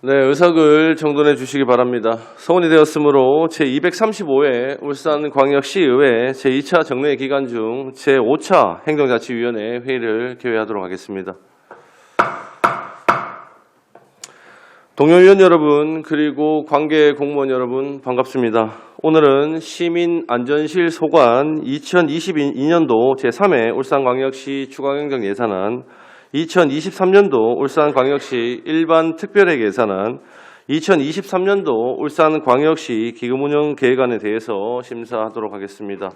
네, 의석을 정돈해 주시기 바랍니다. 소원이 되었으므로 제235회 울산광역시의회 제2차 정례 기간 중 제5차 행정자치위원회 회의를 개회하도록 하겠습니다. 동료위원 여러분 그리고 관계 공무원 여러분 반갑습니다. 오늘은 시민안전실 소관 2022년도 제3회 울산광역시 추가경정 예산안, 2023년도 울산광역시 일반 특별회계 예산안, 2023년도 울산광역시 기금운영 계획안에 대해서 심사하도록 하겠습니다.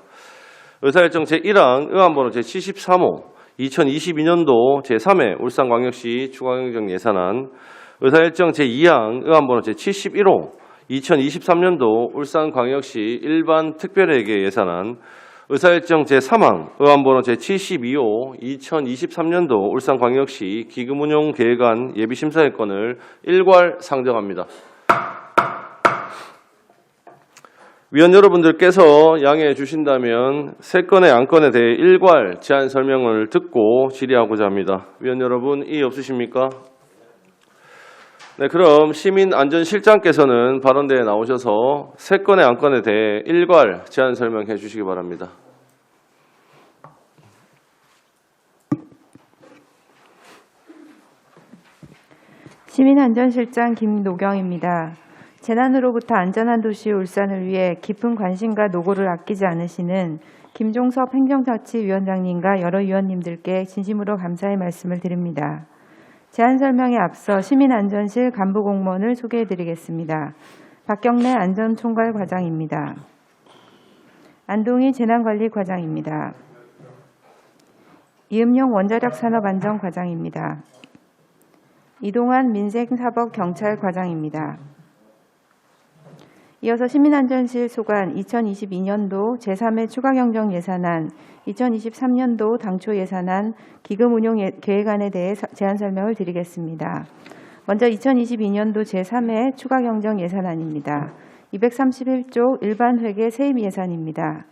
의사일정 제1항 의안번호 제73호 2022년도 제3회 울산광역시 추가경정 예산안, 의사일정 제2항 의안번호 제71호 2023년도 울산광역시 일반 특별회계 예산안, 의사일정 제3항 의안번호 제72호 2023년도 울산광역시 기금운용 계획안 예비심사일권을 일괄 상정합니다. 위원 여러분들께서 양해해 주신다면 세 건의 안건에 대해 일괄 제안 설명을 듣고 질의하고자 합니다. 위원 여러분 이의 없으십니까? 네, 그럼 시민안전실장께서는 발언대에 나오셔서 세 건의 안건에 대해 일괄 제안 설명해 주시기 바랍니다. 시민안전실장 김노경입니다. 재난으로부터 안전한 도시 울산을 위해 깊은 관심과 노고를 아끼지 않으시는 김종섭 행정자치위원장님과 여러 위원님들께 진심으로 감사의 말씀을 드립니다. 제안 설명에 앞서 시민안전실 간부공무원을 소개해드리겠습니다. 박경래 안전총괄 과장입니다. 안동희 재난관리과장입니다. 이음용 원자력산업안전 과장입니다. 이동환 민생사법경찰 과장입니다. 이어서 시민안전실 소관 2022년도 제3회 추가경정 예산안, 2023년도 당초 예산안, 기금운용 계획안에 대해 제안 설명을 드리겠습니다. 먼저 2022년도 제3회 추가경정 예산안입니다. 231조 일반회계 세입 예산입니다.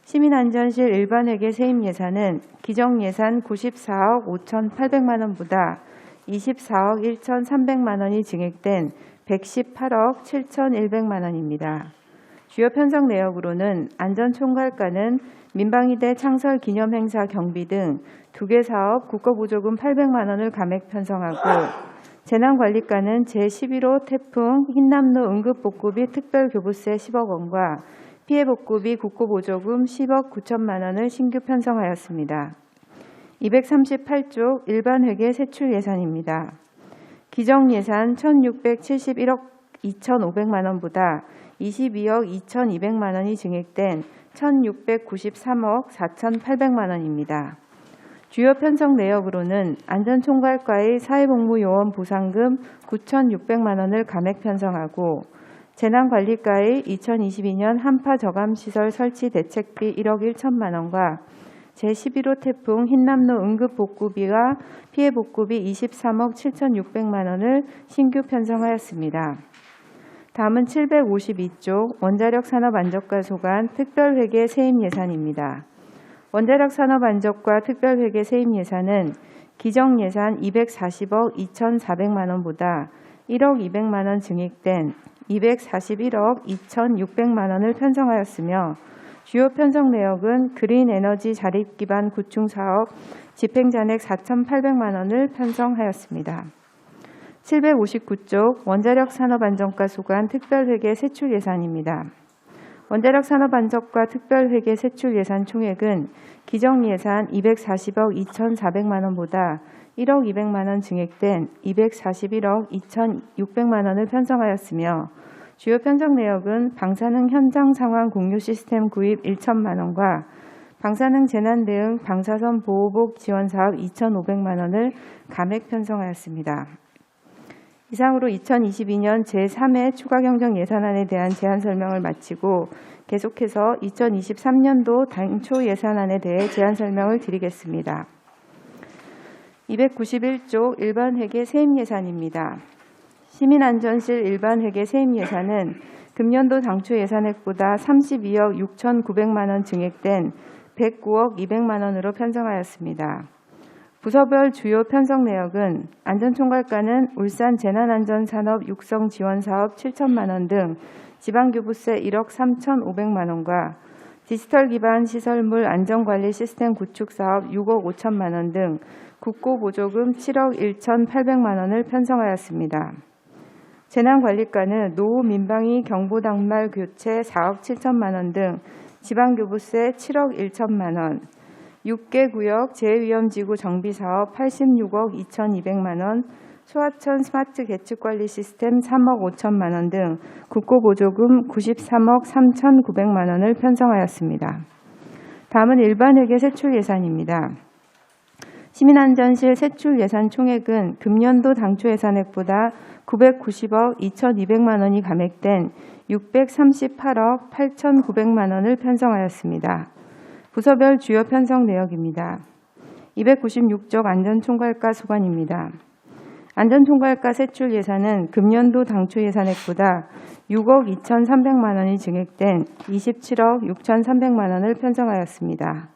시민안전실 일반회계 세입 예산은 기정예산 94억 5,800만 원보다 24억 1,300만 원이 증액된 118억 7,100만 원입니다. 주요 편성 내역으로는 안전총괄과는 민방위대 창설 기념행사 경비 등 2개 사업 국고보조금 800만 원을 감액 편성하고, 재난관리과는 제11호 태풍 흰남노 응급복구비 특별교부세 10억 원과 피해복구비 국고보조금 10억 9천만 원을 신규 편성하였습니다. 238조 일반회계 세출 예산입니다. 기정예산 1,671억 2,500만 원보다 22억 2,200만 원이 증액된 1,693억 4,800만 원입니다. 주요 편성 내역으로는 안전총괄과의 사회복무요원 보상금 9,600만 원을 감액 편성하고, 재난관리과의 2022년 한파저감시설 설치 대책비 1억 1천만 원과 제11호 태풍 흰남노 응급복구비와 피해복구비 23억 7,600만 원을 신규 편성하였습니다. 다음은 752조 원자력산업안전과 소관 특별회계 세입 예산입니다. 원자력산업안전과 특별회계 세입 예산은 기정예산 240억 2,400만 원보다 1억 200만 원 증액된 241억 2,600만 원을 편성하였으며, 주요 편성 내역은 그린에너지 자립기반 구축 사업 집행잔액 4,800만 원을 편성하였습니다. 759조 원자력산업안전과 소관 특별회계 세출 예산입니다. 원자력산업안전과 특별회계 세출 예산 총액은 기정예산 240억 2,400만 원보다 1억 200만 원 증액된 241억 2,600만 원을 편성하였으며, 주요 편성 내역은 방사능 현장 상황 공유 시스템 구입 1천만 원과 방사능 재난 대응 방사선 보호복 지원 사업 2,500만 원을 감액 편성하였습니다. 이상으로 2022년 제3회 추가경정 예산안에 대한 제안 설명을 마치고 계속해서 2023년도 당초 예산안에 대해 제안 설명을 드리겠습니다. 291조 일반회계 세입 예산입니다. 시민안전실 일반회계 세입 예산은 금년도 당초 예산액보다 32억 6,900만 원 증액된 109억 200만 원으로 편성하였습니다. 부서별 주요 편성 내역은 안전총괄과는 울산 재난안전산업 육성지원사업 7천만 원 등 지방교부세 1억 3,500만 원과 디지털 기반 시설물 안전관리 시스템 구축 사업 6억 5천만 원 등 국고보조금 7억 1,800만 원을 편성하였습니다. 재난관리과는 노후 민방위 경보당말 교체 4억 7천만 원 등 지방교부세 7억 1천만 원, 6개 구역 재위험지구 정비사업 86억 2,200만 원, 소하천 스마트 계측관리 시스템 3억 5천만 원 등 국고보조금 93억 3,900만 원을 편성하였습니다. 다음은 일반회계 세출 예산입니다. 시민안전실 세출 예산 총액은 금년도 당초 예산액보다 990억 2,200만 원이 감액된 638억 8,900만 원을 편성하였습니다. 부서별 주요 편성 내역입니다. 296조 안전총괄과 소관입니다. 안전총괄과 세출 예산은 금년도 당초 예산액보다 6억 2,300만 원이 증액된 27억 6,300만 원을 편성하였습니다.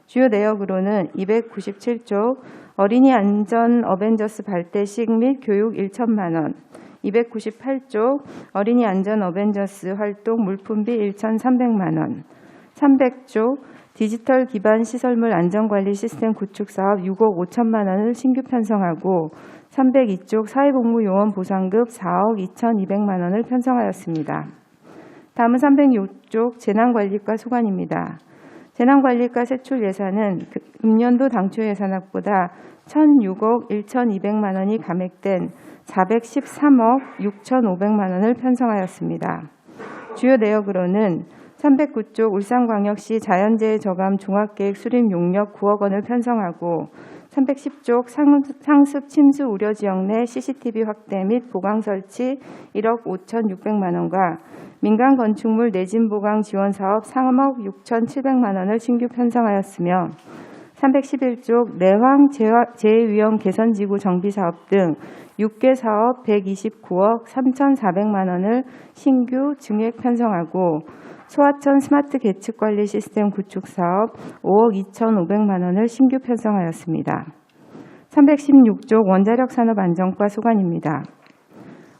주요 내역으로는 297조 어린이 안전 어벤져스 발대식 및 교육 1천만 원, 298조 어린이 안전 어벤져스 활동 물품비 1,300만 원, 300조 디지털 기반 시설물 안전관리 시스템 구축 사업 6억 5천만 원을 신규 편성하고 302쪽 사회복무요원 보상급 4억 2,200만 원을 편성하였습니다. 다음은 306쪽 재난관리과 소관입니다. 재난관리과 세출 예산은 금년도 당초 예산액보다 1,006억 1,200만 원이 감액된 413억 6,500만 원을 편성하였습니다. 주요 내역으로는 309쪽 울산광역시 자연재해 저감 종합계획 수립 용역 9억 원을 편성하고 310쪽 상습 침수 우려 지역 내 CCTV 확대 및 보강 설치 1억 5,600만 원과 민간 건축물 내진 보강 지원 사업 3억 6,700만 원을 신규 편성하였으며 311쪽 내황 재해위험 개선지구 정비 사업 등 6개 사업 129억 3,400만 원을 신규 증액 편성하고 소하천 스마트 계측관리 시스템 구축 사업 5억 2,500만 원을 신규 편성하였습니다. 316조 원자력 산업 안전과 소관입니다.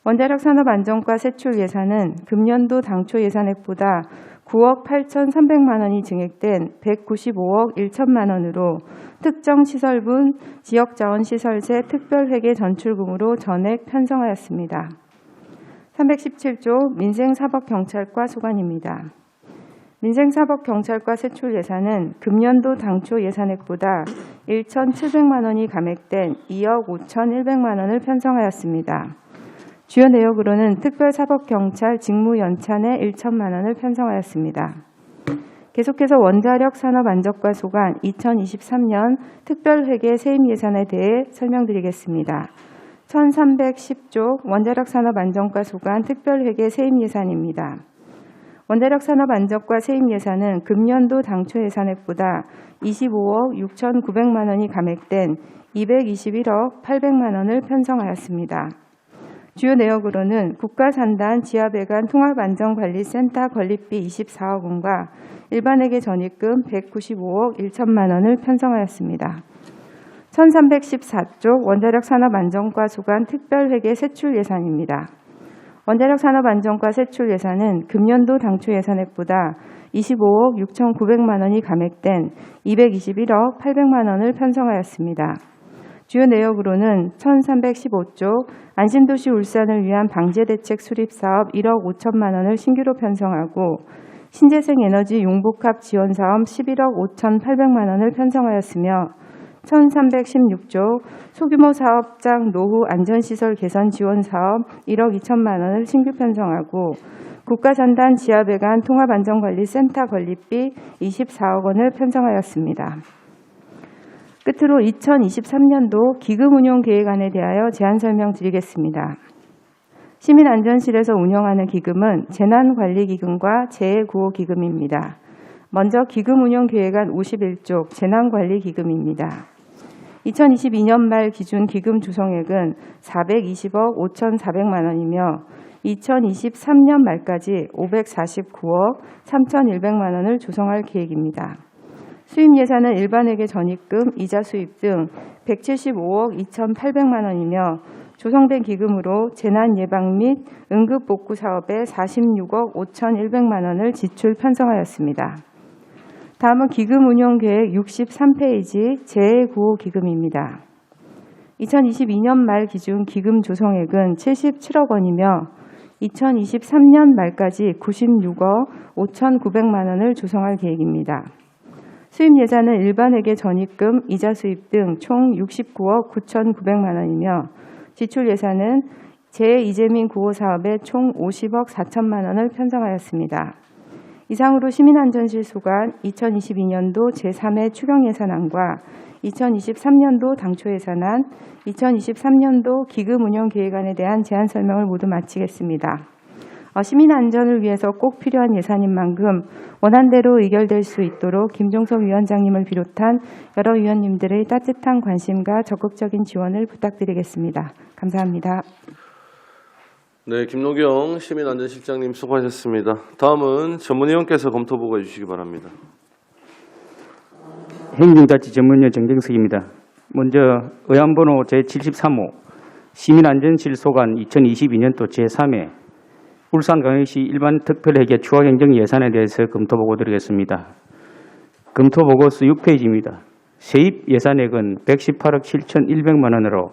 원자력 산업 안전과 세출 예산은 금년도 당초 예산액보다 9억 8,300만 원이 증액된 195억 1천만 원으로 특정 시설분 지역자원시설세 특별회계 전출금으로 전액 편성하였습니다. 317조 민생사법경찰과 소관입니다. 민생사법경찰과 세출 예산은 금년도 당초 예산액보다 1,700만 원이 감액된 2억 5,100만 원을 편성하였습니다. 주요 내역으로는 특별사법경찰 직무연찬에 1천만 원을 편성하였습니다. 계속해서 원자력 산업안전과 소관 2023년 특별회계 세임 예산에 대해 설명드리겠습니다. 1310조 원자력 산업안전과 소관 특별회계 세임 예산입니다. 원자력 산업안전과 세임 예산은 금년도 당초 예산액보다 25억 6,900만 원이 감액된 221억 800만 원을 편성하였습니다. 주요 내역으로는 국가산단 지하배관 통합안전관리센터 건립비 24억 원과 일반회계 전입금 195억 1천만 원을 편성하였습니다. 1314조 원자력 산업안전과 소관 특별회계 세출 예산입니다. 원자력 산업안전과 세출 예산은 금년도 당초 예산액보다 25억 6,900만 원이 감액된 221억 800만 원을 편성하였습니다. 주요 내역으로는 1315조 안심도시 울산을 위한 방제대책 수립사업 1억 5천만 원을 신규로 편성하고 신재생에너지 융복합 지원사업 11억 5,800만 원을 편성하였으며 1316조 소규모 사업장 노후 안전시설 개선 지원 사업 1억 2천만 원을 신규 편성하고 국가산단 지하배관 통합안전관리센터 건립비 24억 원을 편성하였습니다. 끝으로 2023년도 기금운용계획안에 대하여 제안 설명드리겠습니다. 시민안전실에서 운영하는 기금은 재난관리기금과 재해구호기금입니다. 먼저 기금운용계획안 51쪽 재난관리기금입니다. 2022년 말 기준 기금 조성액은 420억 5,400만 원이며 2023년 말까지 549억 3,100만 원을 조성할 계획입니다. 수입 예산은 일반회계 전입금, 이자 수입 등 175억 2,800만 원이며 조성된 기금으로 재난 예방 및 응급 복구 사업에 46억 5,100만 원을 지출 편성하였습니다. 다음은 기금 운용 계획 63페이지 재구호 기금입니다. 2022년 말 기준 기금 조성액은 77억 원이며 2023년 말까지 96억 5,900만 원을 조성할 계획입니다. 수입 예산은 일반회계 전입금, 이자 수입 등 총 69억 9,900만 원이며 지출 예산은 제2재민 구호 사업에 총 50억 4천만 원을 편성하였습니다. 이상으로 시민안전실소관 2022년도 제3회 추경예산안과 2023년도 당초예산안, 2023년도 기금운용계획안에 대한 제안 설명을 모두 마치겠습니다. 시민 안전을 위해서 꼭 필요한 예산인 만큼 원안대로 의결될 수 있도록 김종석 위원장님을 비롯한 여러 위원님들의 따뜻한 관심과 적극적인 지원을 부탁드리겠습니다. 감사합니다. 네, 김노경 시민안전실장님 수고하셨습니다. 다음은 전문위원께서 검토 보고해 주시기 바랍니다. 행정자치 전문위원 정경석입니다. 먼저 의안번호 제73호 시민안전실소관 2022년도 제3회 울산광역시 일반 특별회계 추가경정 예산에 대해서 검토보고 드리겠습니다. 검토보고서 6페이지입니다. 세입 예산액은 118억 7,100만 원으로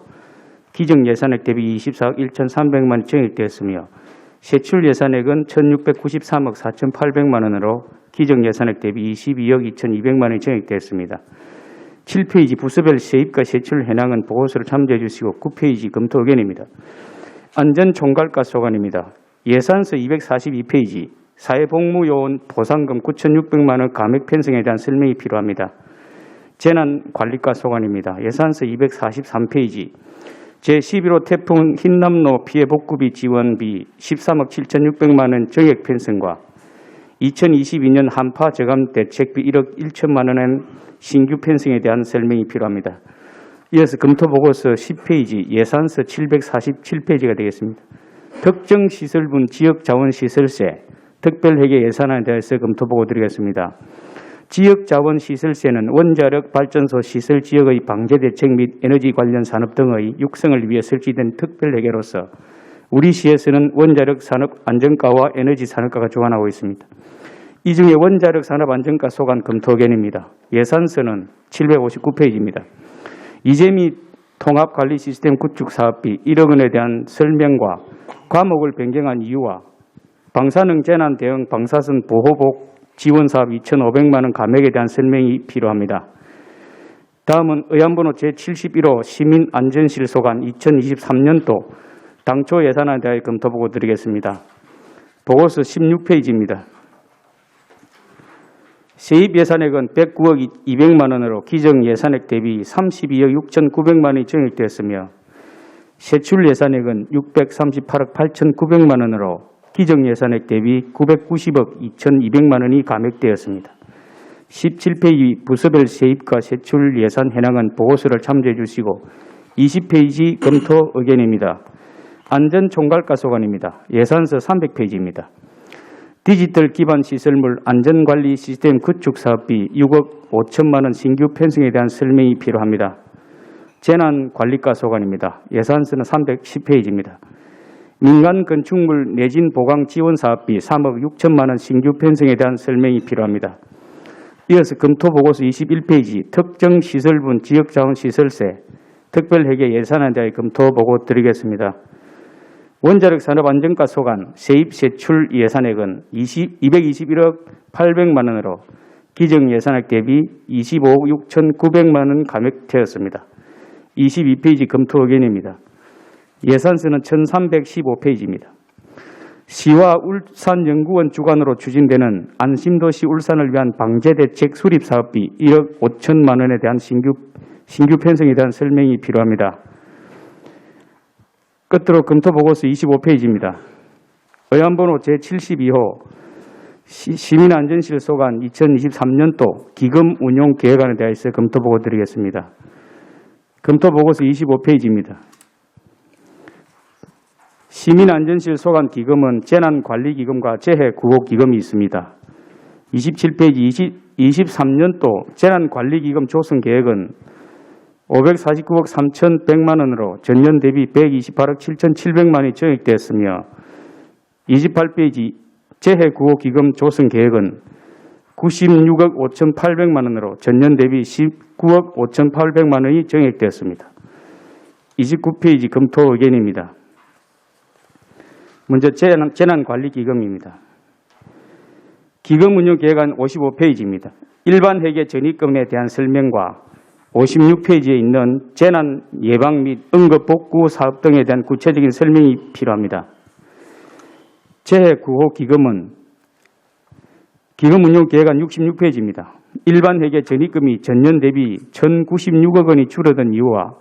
기정 예산액 대비 24억 1,300만 원 증액되었으며 세출 예산액은 1,693억 4,800만 원으로 기정 예산액 대비 22억 2,200만 원이 증액되었습니다. 7페이지 부서별 세입과 세출 현황은 보고서를 참조해 주시고 9페이지 검토 의견입니다. 안전총괄과 소관입니다. 예산서 242페이지 사회복무요원 보상금 9,600만 원 감액 편성에 대한 설명이 필요합니다. 재난관리과 소관입니다. 예산서 243페이지 제11호 태풍 흰남노 피해 복구비 지원비 13억 7,600만 원 정액 편성과 2022년 한파 저감 대책비 1억 1천만 원의 신규 편성에 대한 설명이 필요합니다. 이어서 검토보고서 10페이지 예산서 747페이지가 되겠습니다. 특정 시설분 지역자원시설세 특별회계 예산안에 대해서 검토보고 드리겠습니다. 지역자원시설세는 원자력 발전소 시설 지역의 방제대책 및 에너지 관련 산업 등의 육성을 위해 설치된 특별회계로서 우리 시에서는 원자력 산업 안전과와 에너지 산업과가 주관하고 있습니다. 이 중에 원자력 산업 안전과 소관 검토 의견입니다. 예산서는 759페이지입니다. 이재 및 통합관리 시스템 구축 사업비 1억 원에 대한 설명과 과목을 변경한 이유와 방사능 재난 대응 방사선 보호복 지원 사업 2,500만 원 감액에 대한 설명이 필요합니다. 다음은 의안번호 제71호 시민안전실소관 2023년도 당초 예산안에 대하여 검토보고 드리겠습니다. 보고서 16페이지입니다. 세입 예산액은 109억 200만 원으로 기정 예산액 대비 32억 6,900만 원이 증액되었으며 세출 예산액은 638억 8,900만 원으로 기정 예산액 대비 990억 2,200만 원이 감액되었습니다. 17페이지 부서별 세입과 세출 예산 현황은 보고서를 참조해 주시고 20페이지 검토 의견입니다. 안전총괄과 소관입니다. 예산서 300페이지입니다. 디지털 기반 시설물 안전관리 시스템 구축 사업비 6억 5천만 원 신규 편성에 대한 설명이 필요합니다. 재난관리과 소관입니다. 예산서는 310페이지입니다. 민간 건축물 내진 보강 지원 사업비 3억 6천만 원 신규 편성에 대한 설명이 필요합니다. 이어서 검토 보고서 21페이지 특정 시설분 지역자원시설세 특별회계 예산안에 대해 검토 보고 드리겠습니다. 원자력 산업안전과 소관 세입 세출 예산액은 221억 800만 원으로 기정 예산액 대비 25억 6,900만 원 감액되었습니다. 22페이지 검토 의견입니다. 예산서는 1315페이지입니다. 시와 울산연구원 주관으로 추진되는 안심도시 울산을 위한 방제대책 수립사업비 1억 5천만 원에 대한 신규 편성에 대한 설명이 필요합니다. 끝으로 검토보고서 25페이지입니다. 의안번호 제72호 시민안전실소관 2023년도 기금운용계획안에 대해서 검토보고 드리겠습니다. 검토보고서 25페이지입니다. 시민안전실소관 기금은 재난관리기금과 재해구호기금이 있습니다. 27페이지 23년도 재난관리기금 조성 계획은 549억 3,100만 원으로 전년 대비 128억 7,700만 원이 증액되었으며 28페이지 재해구호기금 조성 계획은 96억 5,800만 원으로 전년 대비 19억 5,800만 원이 증액되었습니다. 29페이지 검토 의견입니다. 먼저 재난관리기금입니다. 기금 운영 계획안 55페이지입니다. 일반 회계 전입금에 대한 설명과 56페이지에 있는 재난 예방 및 응급 복구 사업 등에 대한 구체적인 설명이 필요합니다. 재해구호 기금은 기금 운용 계획안 66페이지입니다. 일반 회계 전입금이 전년 대비 1,096억 원이 줄어든 이유와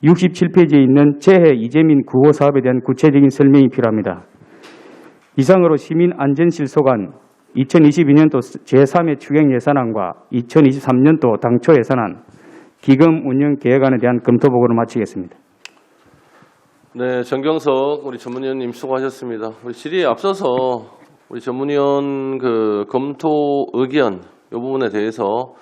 67페이지에 있는 재해 이재민 구호 사업에 대한 구체적인 설명이 필요합니다. 이상으로 시민안전실소관 2022년도 제3회 추경 예산안과 2023년도 당초 예산안, 기금 운영 계획안에 대한 검토 보고를 마치겠습니다. 네, 정경석 우리 전문위원님 수고하셨습니다. 우리 질의에 앞서서 우리 전문위원 검토 의견 이 부분에 대해서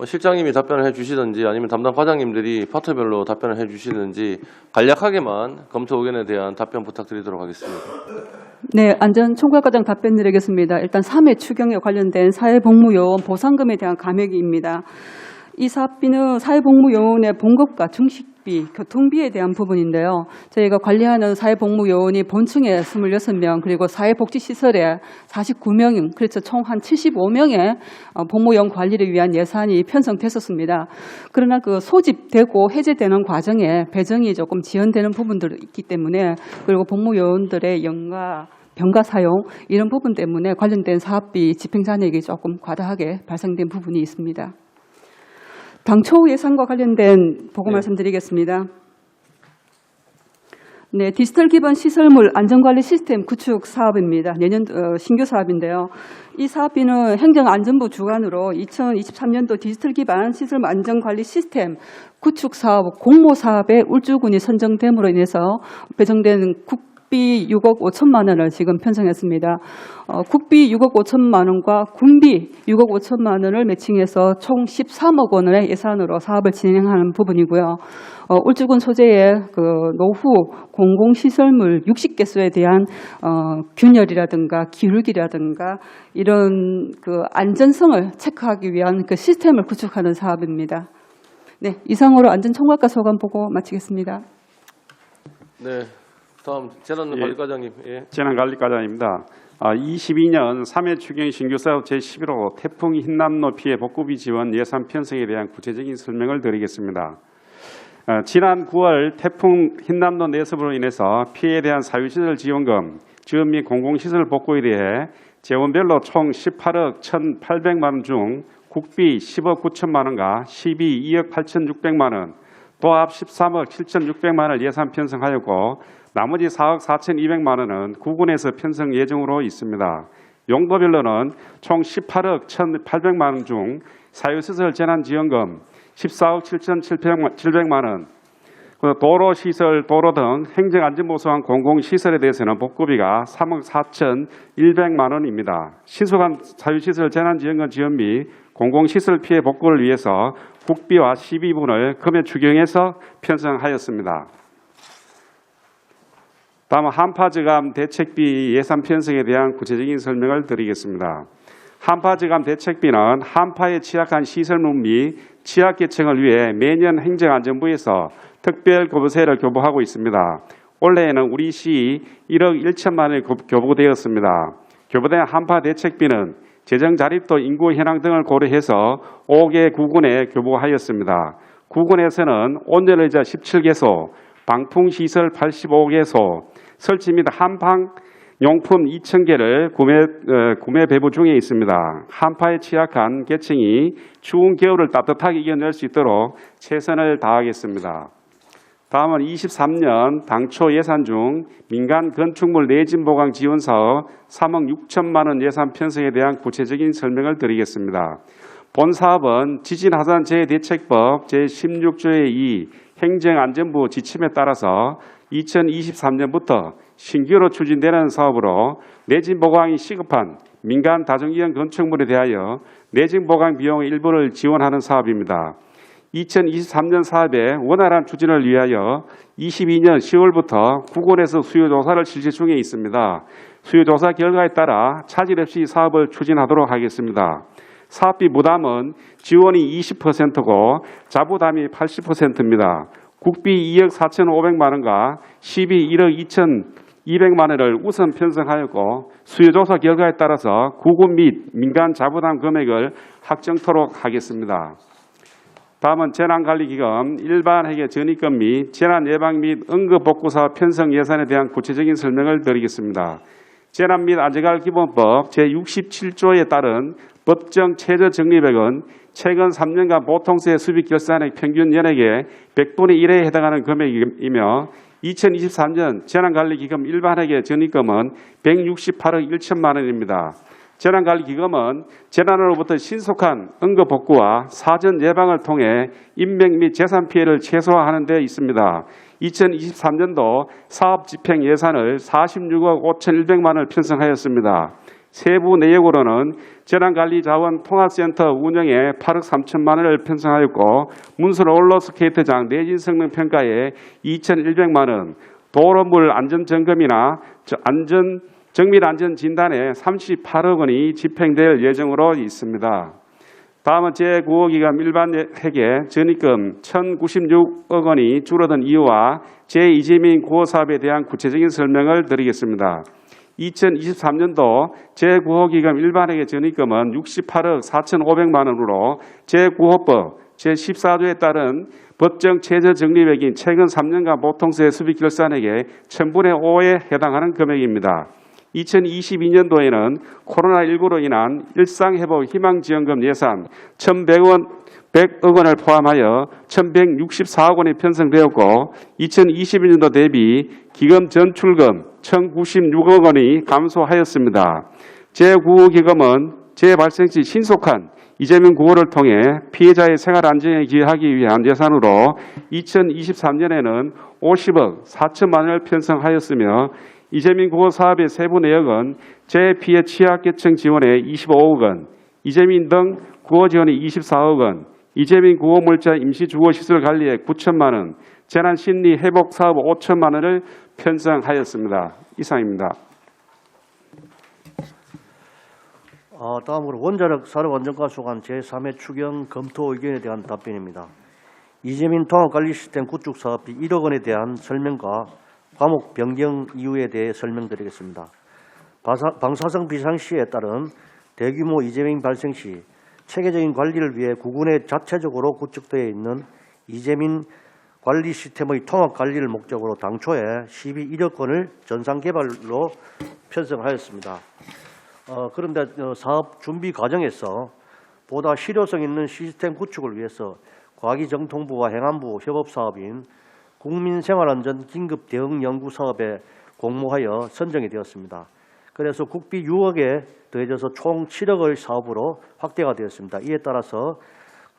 실장님이 답변을 해주시든지 아니면 담당 과장님들이 파트별로 답변을 해주시든지 간략하게만 검토 의견에 대한 답변 부탁드리도록 하겠습니다. 네, 안전총괄과장 답변 드리겠습니다. 일단 3회 추경에 관련된 사회복무요원 보상금에 대한 감액입니다. 이 사업비는 사회복무요원의 봉급과 중식비, 교통비에 대한 부분인데요. 저희가 관리하는 사회복무요원이 본층에 26명, 그리고 사회복지시설에 49명, 그래서 총 한 75명의 복무요원 관리를 위한 예산이 편성됐었습니다. 그러나 그 소집되고 해제되는 과정에 배정이 조금 지연되는 부분들이 있기 때문에, 그리고 복무요원들의 연가, 병가 사용 이런 부분 때문에 관련된 사업비 집행 잔액이 조금 과다하게 발생된 부분이 있습니다. 당초 예산과 관련된 보고 말씀드리겠습니다. 네, 디지털 기반 시설물 안전관리 시스템 구축 사업입니다. 내년 신규 사업인데요. 이 사업비는 행정안전부 주관으로 2023년도 디지털 기반 시설물 안전관리 시스템 구축 사업 공모 사업에 울주군이 선정됨으로 인해서 배정된 국비 6억 5천만 원을 지금 편성했습니다. 국비 6억 5천만 원과 군비 6억 5천만 원을 매칭해서 총 13억 원의 예산으로 사업을 진행하는 부분이고요. 울주군 소재의 그 노후 공공시설물 60개소에 대한 균열이라든가 기울기라든가 이런 그 안전성을 체크하기 위한 그 시스템을 구축하는 사업입니다. 네, 이상으로 안전총괄과 소관 보고 마치겠습니다. 네. 다음 재난관리과장님. 예. 재난관리과장입니다. 22년 3회 추경 신규사업 제11호 태풍 흰남노 피해 복구비 지원 예산 편성에 대한 구체적인 설명을 드리겠습니다. 지난 9월 태풍 흰남노 내습으로 인해서 피해에 대한 사유시설 지원금, 지원 및 공공시설 복구에 대해 재원별로 총 18억 1,800만 원 중 국비 10억 9천만 원과 시비 2억 8,600만 원, 도합 13억 7,600만 원을 예산 편성하였고 나머지 4억 4,200만 원은 구군에서 편성 예정으로 있습니다. 용도별로는 총 18억 1,800만 원 중 사유시설 재난지원금 14억 7,700만 원, 도로시설, 도로 등 행정안전보수한 공공시설에 대해서는 복구비가 3억 4,100만 원입니다. 신속한 사유시설 재난지원금 지원 및 공공시설 피해 복구를 위해서 국비와 시비분을 금액 추경해서 편성하였습니다. 다음 한파저감 대책비 예산 편성에 대한 구체적인 설명을 드리겠습니다. 한파저감 대책비는 한파에 취약한 시설물 및 취약계층을 위해 매년 행정안전부에서 특별교부세를 교부하고 있습니다. 올해에는 우리 시 1억 1천만 원이 교부되었습니다. 교부된 한파 대책비는 재정 자립도 인구 현황 등을 고려해서 5개 구군에 교부하였습니다. 구군에서는 온열의자 17개소, 방풍시설 85개소, 설치 및 한방 용품 2,000개를 구매 배부 중에 있습니다. 한파에 취약한 계층이 추운 겨울을 따뜻하게 이겨낼 수 있도록 최선을 다하겠습니다. 다음은 23년 당초 예산 중 민간 건축물 내진 보강 지원 사업 3억 6천만 원 예산 편성에 대한 구체적인 설명을 드리겠습니다. 본 사업은 지진하산재해대책법 제16조의 2 행정안전부 지침에 따라서 2023년부터 신규로 추진되는 사업으로 내진 보강이 시급한 민간 다중이용 건축물에 대하여 내진 보강 비용의 일부를 지원하는 사업입니다. 2023년 사업의 원활한 추진을 위하여 22년 10월부터 구군에서 수요조사를 실시 중에 있습니다. 수요조사 결과에 따라 차질 없이 사업을 추진하도록 하겠습니다. 사업비 부담은 지원이 20%고 자부담이 80%입니다. 국비 2억 4,500만 원과 시비 1억 2,200만 원을 우선 편성하였고 수요조사 결과에 따라서 구군 및 민간 자부담 금액을 확정토록 하겠습니다. 다음은 재난관리기금 일반회계 전입금 및 재난예방 및 응급복구사업 편성 예산에 대한 구체적인 설명을 드리겠습니다. 재난 및 안전관리기본법 제67조에 따른 법정 최저적립액은 최근 3년간 보통세 수입결산액 평균 연액의 100분의 1에 해당하는 금액이며 2023년 재난관리기금 일반회계 전입금은 168억 1천만 원입니다. 재난관리기금은 재난으로부터 신속한 응급복구와 사전 예방을 통해 인명 및 재산 피해를 최소화하는 데 있습니다. 2023년도 사업집행 예산을 46억 5,100만 원을 편성하였습니다. 세부 내역으로는 재난관리자원 통합센터 운영에 8억 3천만 원을 편성하였고 문서 롤러스케이트장 내진 성능 평가에 2,100만 원, 도로물 안전점검이나 정밀안전진단에 38억 원이 집행될 예정으로 있습니다. 다음은 제9호기금 일반회계 전입금 1,096억 원이 줄어든 이유와 제2재민 구호사업에 대한 구체적인 설명을 드리겠습니다. 2023년도 제9호기금 일반회계 전입금은 68억 4,500만 원으로 제9호법 제14조에 따른 법정 최저적립액인 최근 3년간 보통세 수입결산액의 1,000분의 5에 해당하는 금액입니다. 2022년도에는 코로나19로 인한 일상회복 희망지원금 예산 1,100억 원을 포함하여 1,164억 원이 편성되었고 2021년도 대비 기금 전출금 1,096억 원이 감소하였습니다. 제9호 기금은 재발생 시 신속한 이재명 구호를 통해 피해자의 생활 안정에 기여하기 위한 예산으로 2023년에는 50억 4천만 원을 편성하였으며 이재민 구호 사업의 세부 내역은 재피해 취약계층 지원에 25억 원, 이재민 등 구호 지원에 24억 원, 이재민 구호 물자 임시주거시설 관리에 9천만 원, 재난심리 회복 사업 5천만 원을 편성하였습니다. 이상입니다. 다음으로 원자력 산업안전과수관 제3회 추경 검토 의견에 대한 답변입니다. 이재민 통합관리시스템 구축 사업비 1억 원에 대한 설명과 과목 변경 이유에 대해 설명드리겠습니다. 방사성 비상시에 따른 대규모 이재민 발생 시 체계적인 관리를 위해 구군에 자체적으로 구축되어 있는 이재민 관리 시스템의 통합 관리를 목적으로 당초에 시비 1억 원을 전상 개발로 편성하였습니다. 그런데 사업 준비 과정에서 보다 실효성 있는 시스템 구축을 위해서 과기정통부와 행안부 협업 사업인 국민생활안전 긴급 대응 연구 사업에 공모하여 선정이 되었습니다. 그래서 국비 6억에 더해져서 총 7억의 사업으로 확대가 되었습니다. 이에 따라서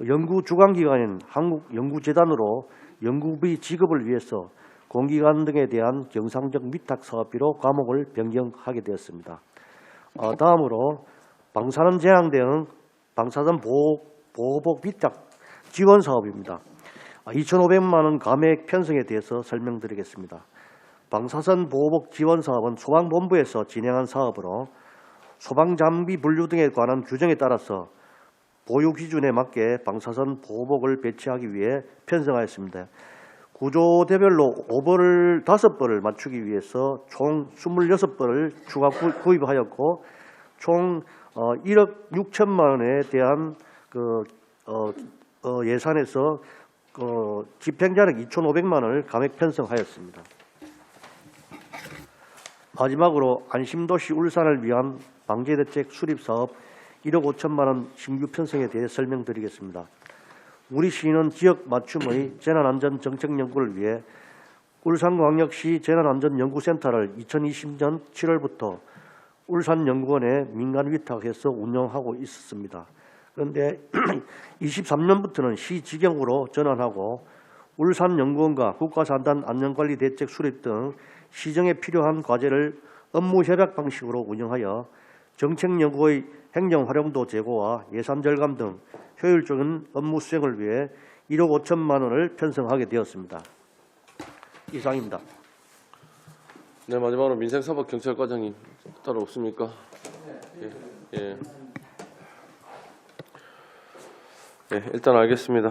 연구 주관기관인 한국연구재단으로 연구비 지급을 위해서 공기관 등에 대한 경상적 위탁 사업비로 과목을 변경하게 되었습니다. 다음으로 방사능 재앙 대응 방사선 보호복 위탁 지원 사업입니다. 2,500만 원 감액 편성에 대해서 설명드리겠습니다. 방사선 보호복 지원 사업은 소방본부에서 진행한 사업으로 소방장비 분류 등에 관한 규정에 따라서 보유 기준에 맞게 방사선 보호복을 배치하기 위해 편성하였습니다. 구조대별로 5벌을 맞추기 위해서 총 26벌을 추가 구입하였고 총 1억 6천만 원에 대한 예산에서 집행자력 2,500만 원을 감액 편성하였습니다. 마지막으로 안심도시 울산을 위한 방제대책 수립사업 1억 5천만 원 신규 편성에 대해 설명드리겠습니다. 우리 시는 지역 맞춤의 재난안전 정책 연구를 위해 울산광역시 재난안전연구센터를 2020년 7월부터 울산연구원에 민간 위탁해서 운영하고 있었습니다. 그런데 23년부터는 시 직영으로 전환하고 울산연구원과 국가산단 안전관리 대책 수립 등 시정에 필요한 과제를 업무 협약 방식으로 운영하여 정책 연구의 행정 활용도 제고와 예산 절감 등 효율적인 업무 수행을 위해 1억 5천만 원을 편성하게 되었습니다. 이상입니다. 네, 마지막으로 민생사법경찰과장님 따로 없습니까? 예, 예. 예, 일단 알겠습니다.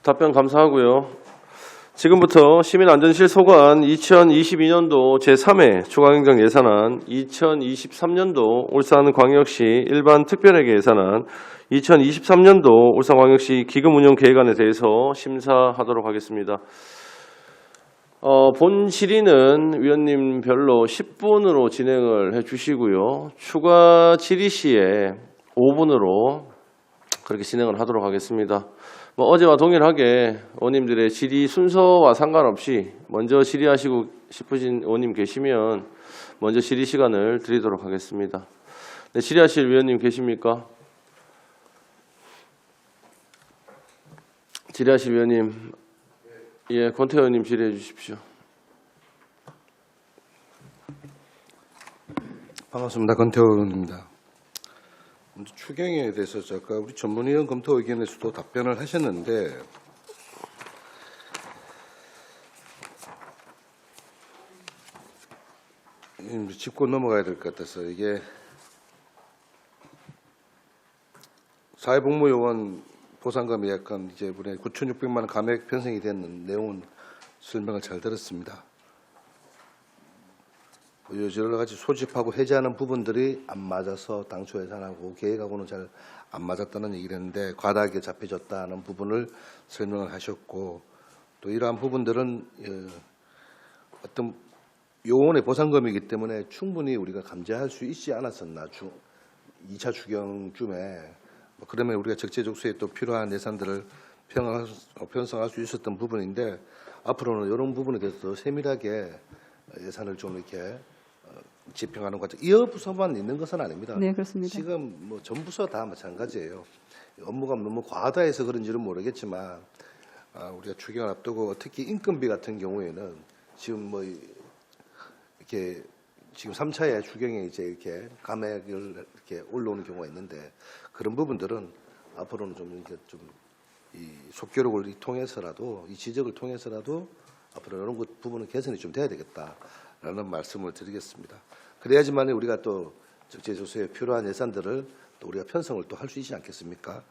답변 감사하고요. 지금부터 시민안전실 소관 2022년도 제3회 추가행정 예산안, 2023년도 울산광역시 일반 특별회계 예산안, 2023년도 울산광역시 기금운용계획안에 대해서 심사하도록 하겠습니다. 본 질의는 위원님별로 10분으로 진행을 해주시고요. 추가 질의 시에 5분으로 그렇게 진행을 하도록 하겠습니다. 어제와 동일하게 의원님들의 질의 순서와 상관없이 먼저 질의하시고 싶으신 의원님 계시면 먼저 질의 시간을 드리도록 하겠습니다. 네, 질의하실 위원님 계십니까? 질의하실 위원님, 예, 권태호 의원님 질의해 주십시오. 반갑습니다. 권태호 의원입니다. 먼저 추경에 대해서 아까 우리 전문위원 검토 의견에서도 답변을 하셨는데 짚고 넘어가야 될 것 같아서 이게 사회복무요원 보상금이 약간 이제 이번에 9,600만 원 감액 편성이 되는 내용은 설명을 잘 들었습니다. 여러 가지 소집하고 해제하는 부분들이 안 맞아서 당초 예산하고 계획하고는 잘 안 맞았다는 얘기를 했는데 과다하게 잡혀졌다는 부분을 설명을 하셨고 또 이러한 부분들은 어떤 요원의 보상금이기 때문에 충분히 우리가 감지할 수 있지 않았었나 2차 추경쯤에 그러면 우리가 적재적소에 또 필요한 예산들을 편성할 수 있었던 부분인데 앞으로는 이런 부분에 대해서 더 세밀하게 예산을 좀 이렇게 집행하는 과정. 이 부서만 있는 것은 아닙니다. 네, 그렇습니다. 지금 뭐 전 부서 다 마찬가지예요. 업무가 너무 과다해서 그런지는 모르겠지만 우리가 추경을 앞두고 특히 인건비 같은 경우에는 지금 뭐 이렇게 지금 3차에 추경에 이제 이렇게 감액을 이렇게 올라오는 경우가 있는데 그런 부분들은 앞으로는 좀 이렇게 좀 이 속기록을 통해서라도 이 지적을 통해서라도 앞으로 이런 부분은 개선이 좀 돼야 되겠다라는 말씀을 드리겠습니다. 그래야지만 우리가 또 적재조서에 필요한 예산들을 또 우리가 편성을 또 할 수 있지 않겠습니까?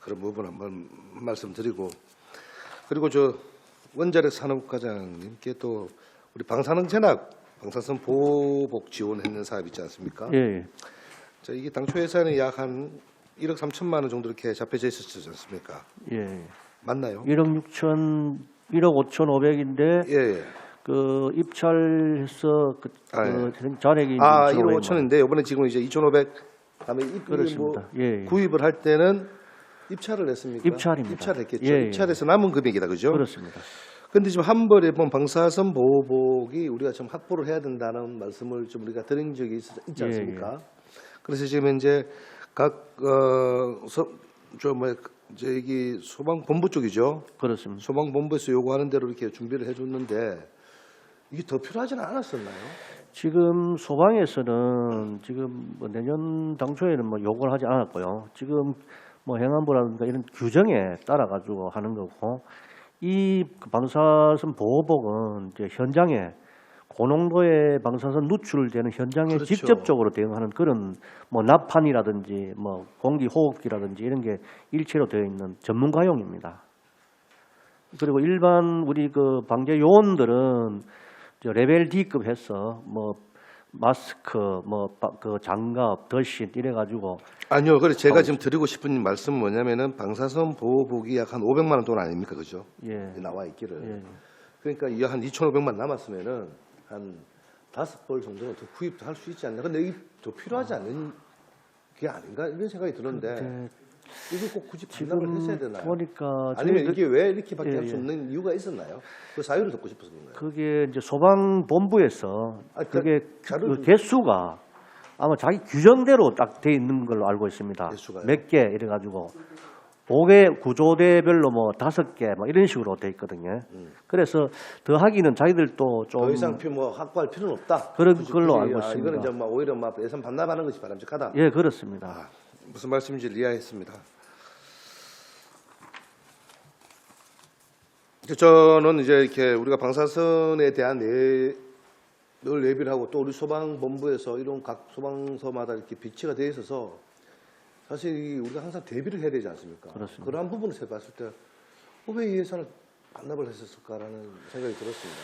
그런 부분 한번 말씀드리고 그리고 저 원자력 산업과장님께 또 우리 방사능 전압 방사선 보호복 지원했는 사업 있지 않습니까? 예. 자, 이게 당초 예산이 약 한 1억 3천만 원 정도 이렇게 잡혀져 있었지 않습니까? 예. 맞나요? 1억 5,500인데 예. 그 입찰해서 그 잔액이 1억 2,500만 원. 5천인데 이번에 지금 이제 2,500 다음에 그렇습니다. 예. 구입을 할 때는 입찰을 했습니까? 입찰입니다. 입찰했겠죠. 예, 예. 입찰해서 남은 금액이다, 그죠? 그렇습니다. 그런데 지금 한 벌에 보면 방사선 보호복이 우리가 좀 확보를 해야 된다는 말씀을 좀 우리가 드린 적이 있지 않습니까? 그래서 지금 이제 각 저기 소방본부 쪽이죠. 그렇습니다. 소방본부에서 요구하는 대로 이렇게 준비를 해줬는데 이게 더 필요하지는 않았었나요? 지금 소방에서는 지금 뭐 내년 당초에는 뭐 요구를 하지 않았고요. 지금 뭐 행안부라든가 이런 규정에 따라 가지고 하는 거고 이 방사선 보호복은 이제 현장에 고농도의 방사선 누출되는 현장에 그렇죠. 직접적으로 대응하는 그런 뭐 납판이라든지 뭐 공기 호흡기라든지 이런 게 일체로 되어 있는 전문가용입니다. 그리고 일반 우리 그 방제 요원들은 저 레벨 D급 해서 뭐 마스크, 뭐 그 장갑, 더신 이래 가지고 아니요. 그래 제가 지금 드리고 싶은 말씀은 뭐냐면은 방사선 보호복이 약 한 500만 원 돈 아닙니까, 그죠? 예. 나와 있기를. 예. 그러니까 이 한 2,500만 남았으면은 한 5벌 정도는 더 구입도 할 수 있지 않나. 근데 이게 더 필요하지 않는 게 아닌가 이런 생각이 드는데 이거 꼭 굳이 반납을 했어야 되나요? 보니까 아니면 이게 왜 이렇게밖에 예, 할 수 없는 이유가 있었나요? 그 사유를 듣고 싶어서 그런가요? 그게 이제 소방본부에서 그게 자료를 그 개수가 아마 자기 규정대로 딱 돼 있는 걸로 알고 있습니다. 개수가요? 몇 개 이래 가지고 5개 구조대별로 뭐 5개 뭐 이런 식으로 돼 있거든요. 그래서 더 하기는 자기들도 좀 더 이상 뭐 확보할 필요는 없다. 그런 굳이, 걸로 굳이, 알고 있습니다. 이거는 이제 뭐 오히려 막 예산 반납하는 것이 바람직하다. 예, 그렇습니다. 무슨 말씀인지 이해했습니다. 저는 이제 이렇게 우리가 방사선에 대한 늘 예비를 하고 또 우리 소방본부에서 이런 각 소방서마다 이렇게 비치가 되어 있어서 사실 우리가 항상 대비를 해야 되지 않습니까? 그렇습니다. 그러한 부분에서 봤을 때 왜 이 예산을 반납을 했었을까라는 생각이 들었습니다.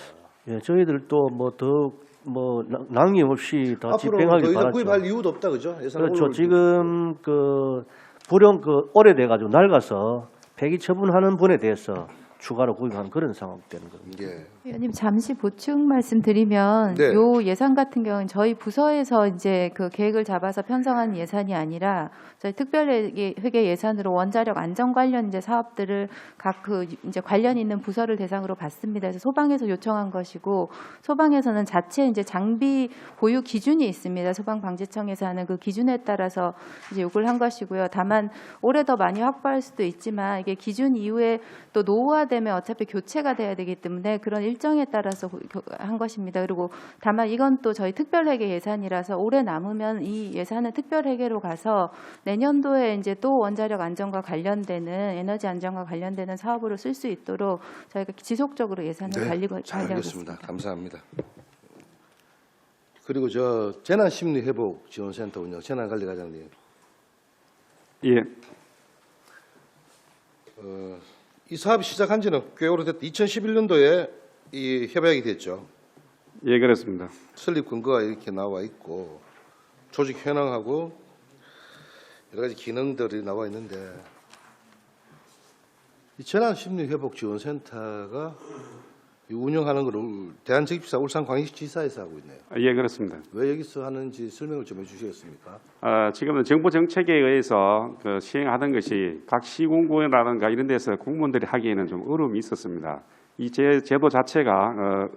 예, 저희들도 뭐 더 뭐 낭이 없이 더 앞으로 더 집행하길 이상 바라죠. 구입할 이유도 없다, 그죠? 예산을 그렇죠. 올릴 지금 그 불용 오래돼 가지고 낡아서 폐기 처분하는 분에 대해서 추가로 구입한 그런 상황이 되는 겁니다. 예. 위원님 잠시 보충 말씀드리면 네. 요 예산 같은 경우는 저희 부서에서 이제 그 계획을 잡아서 편성한 예산이 아니라 저희 특별회계 예산으로 원자력 안전 관련 이제 사업들을 각 그 이제 관련 있는 부서를 대상으로 받습니다. 그래서 소방에서 요청한 것이고 소방에서는 자체 이제 장비 보유 기준이 있습니다. 소방방재청에서 하는 그 기준에 따라서 이제 요구를 한 것이고요. 다만 올해 더 많이 확보할 수도 있지만 이게 기준 이후에 또 노후화되면 어차피 교체가 돼야 되기 때문에 그런 일정에 따라서 한 것입니다. 그리고 다만 이건 또 저희 특별회계 예산이라서 올해 남으면 이 예산은 특별회계로 가서 내년도에 이제 또 원자력 안전과 관련되는 에너지 안전과 관련되는 사업으로 쓸 수 있도록 저희가 지속적으로 예산을 네, 관리하고 잘 있습니다. 알겠습니다. 감사합니다. 그리고 저 재난심리회복지원센터 운영 재난관리과장님, 예, 이 사업이 시작한 지는 꽤 오래됐다. 2011년도에 이 협약이 됐죠. 예, 그렇습니다. 설립 근거가 이렇게 나와 있고 조직 현황하고 여러 가지 기능들이 나와 있는데 이 재난심리회복지원센터가 이 운영하는 것을 대한적립사 울산광역시지사에서 하고 있네요. 예, 그렇습니다. 왜 여기서 하는지 설명을 좀 해주시겠습니까? 지금은 정부 정책에 의해서 그 시행하던 것이 각 시군구라든가 이런 데서 공무원들이 하기에는 좀 어려움이 있었습니다. 이 제도 자체가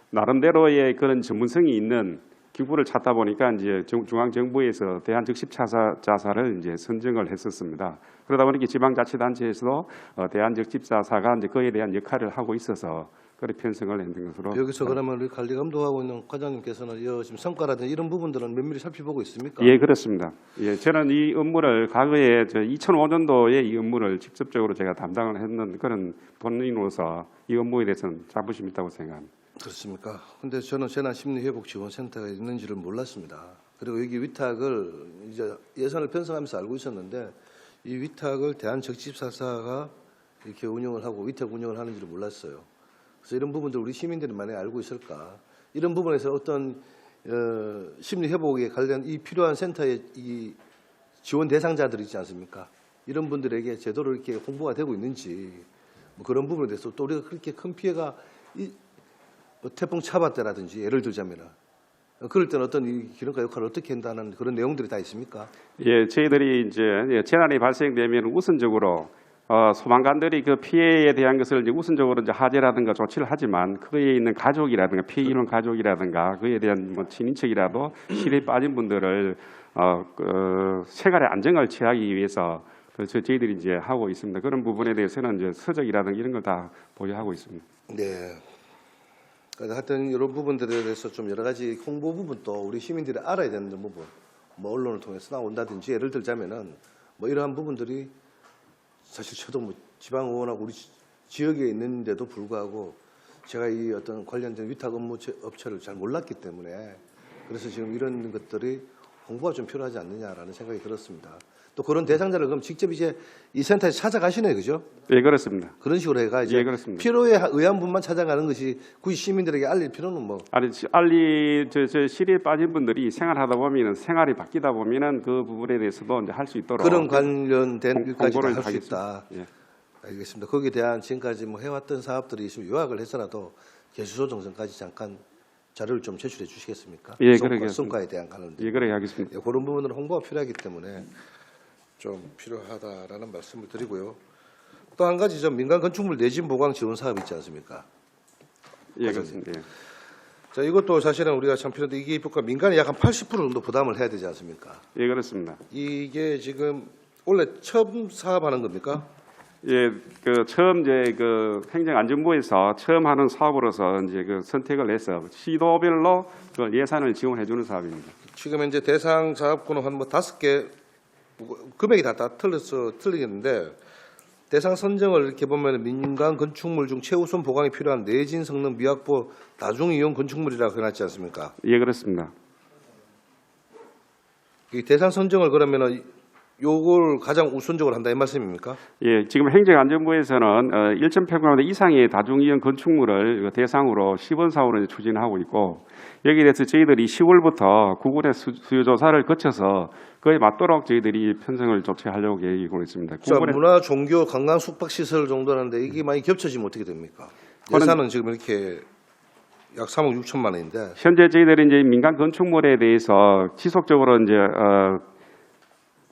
나름대로의 그런 전문성이 있는 기구를 찾다 보니까 이제 중앙 정부에서 대한적십자사를 이제 선정을 했었습니다. 그러다 보니까 지방자치단체에서도 대한적십자사가 이제 그에 대한 역할을 하고 있어서 그렇게 편성을 했는 것으로. 여기서 그러면 우리 관리 감독하고 있는 과장님께서는 지금 성과라든지 이런 부분들은 면밀히 살펴보고 있습니까? 예, 그렇습니다. 예, 저는 이 업무를 과거에 2005년도에 이 업무를 직접적으로 제가 담당을 했는 그런 본인으로서 이 업무에 대해서는 자부심 있다고 생각합니다. 그렇습니까? 근데 저는 재난심리회복지원센터가 있는지를 몰랐습니다. 그리고 여기 위탁을 이제 예산을 편성하면서 알고 있었는데 이 위탁을 대한적십사사가 이렇게 운영을 하고 위탁 운영을 하는지를 몰랐어요. 그래서 이런 부분들 우리 시민들이 많이 알고 있을까? 이런 부분에서 어떤 심리회복에 관련 이 필요한 센터의 이 지원 대상자들이 있지 않습니까? 이런 분들에게 제대로 이렇게 홍보가 되고 있는지 뭐 그런 부분에 대해서 또 우리가 그렇게 큰 피해가 뭐 태풍 차바 때라든지 예를 들자면은 그럴 때는 어떤 이 기능과 역할을 어떻게 한다는 그런 내용들이 다 있습니까? 예, 저희들이 이제 재난이 발생되면 우선적으로 소방관들이 그 피해에 대한 것을 이제 우선적으로 이제 하재라든가 조치를 하지만 그에 있는 가족이라든가 피해 입은 가족이라든가 그에 대한 뭐 친인척이라도 실에 빠진 분들을 생활의 안정을 취하기 위해서 저희들이 이제 하고 있습니다. 그런 부분에 대해서는 이제 서적이라든가 이런 걸 다 보유하고 있습니다. 네. 그러니까 하여튼 이런 부분들에 대해서 좀 여러 가지 홍보 부분도 우리 시민들이 알아야 되는 부분, 뭐 언론을 통해서 나온다든지 예를 들자면은 뭐 이러한 부분들이 사실 저도 뭐 지방 의원하고 우리 지역에 있는데도 불구하고 제가 이 어떤 관련된 위탁 업무 업체를 잘 몰랐기 때문에 그래서 지금 이런 것들이 홍보가 좀 필요하지 않느냐라는 생각이 들었습니다. 또 그런 대상자를 그럼 직접 이제 이 센터에 찾아가시네요, 그죠? 예, 그렇습니다. 그런 식으로 해가 이제 예, 그렇습니다. 필요에 의한 분만 찾아가는 것이 굳이 시민들에게 알릴 필요는 뭐 아니, 저 실에 빠진 분들이 생활하다 보면은 생활이 바뀌다 보면은 그 부분에 대해서도 이제 할 수 있도록 그런 관련된 일까지도 홍보를 할 수 하겠습니다. 있다. 예. 알겠습니다. 거기에 대한 지금까지 뭐 해왔던 사업들이 있으면 요약을 해서라도 개수소 정성까지 잠깐 자료를 좀 제출해 주시겠습니까? 예, 그러겠습니다. 성과에 대한 관련. 예, 그래 하겠습니다. 예, 그런 부분은 홍보가 필요하기 때문에 좀 필요하다라는 말씀을 드리고요. 또 한 가지 좀 민간 건축물 내진 보강 지원 사업 있지 않습니까? 예, 그렇습니다. 예. 자, 이것도 사실은 우리가 참 필요한데 이게 민간이 약 한 80% 정도 부담을 해야 되지 않습니까? 예, 그렇습니다. 이게 지금 원래 처음 사업하는 겁니까? 예, 처음 이제 행정안전부에서 처음 하는 사업으로서 이제 선택을 해서 시도별로 예산을 지원해주는 사업입니다. 지금 현재 대상 사업군은 한 5개 금액이 다 틀리겠는데 대상 선정을 이렇게 보면 민간 건축물 중 최우선 보강이 필요한 내진 성능 미확보 다중이용 건축물이라고 해놨지 않습니까? 예, 그렇습니다. 이 대상 선정을 그러면은 요걸 가장 우선적으로 한다 이 말씀입니까? 예, 지금 행정안전부에서는 1,800만 이상의 다중이용 건축물을 대상으로 시범 사업을 추진하고 있고 여기에 대해서 저희들이 10월부터 구군의 수요 조사를 거쳐서 그에 맞도록 저희들이 편성을 조치하려고 계획이고 있습니다. 자, 문화, 종교, 관광, 숙박 시설 정도라는데 이게 많이 겹쳐지면 어떻게 됩니까? 예산은 지금 이렇게 약 3억 6천만 원인데 현재 저희들이 이제 민간 건축물에 대해서 지속적으로 이제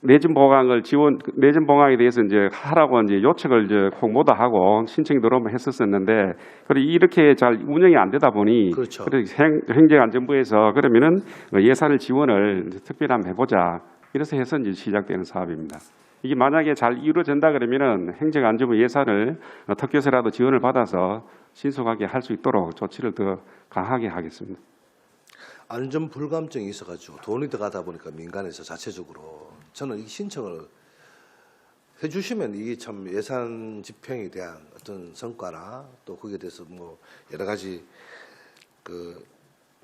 내진 보강에 대해서 이제 하라고 이제 요청을 이제 홍보도 하고 신청이 들어오면 했었었는데, 그리고 이렇게 잘 운영이 안 되다 보니, 그렇죠. 행정안전부에서 그러면은 예산을 지원을 특별히 한번 해보자. 이래서 해서 이제 시작되는 사업입니다. 이게 만약에 잘 이루어진다 그러면은 행정안전부 예산을 특교서라도 지원을 받아서 신속하게 할 수 있도록 조치를 더 강하게 하겠습니다. 안전 불감증이 있어가지고 돈이 들어가다 보니까 민간에서 자체적으로 저는 이 신청을 해주시면 이게 참 예산 집행에 대한 어떤 성과나 또 거기에 대해서 뭐 여러 가지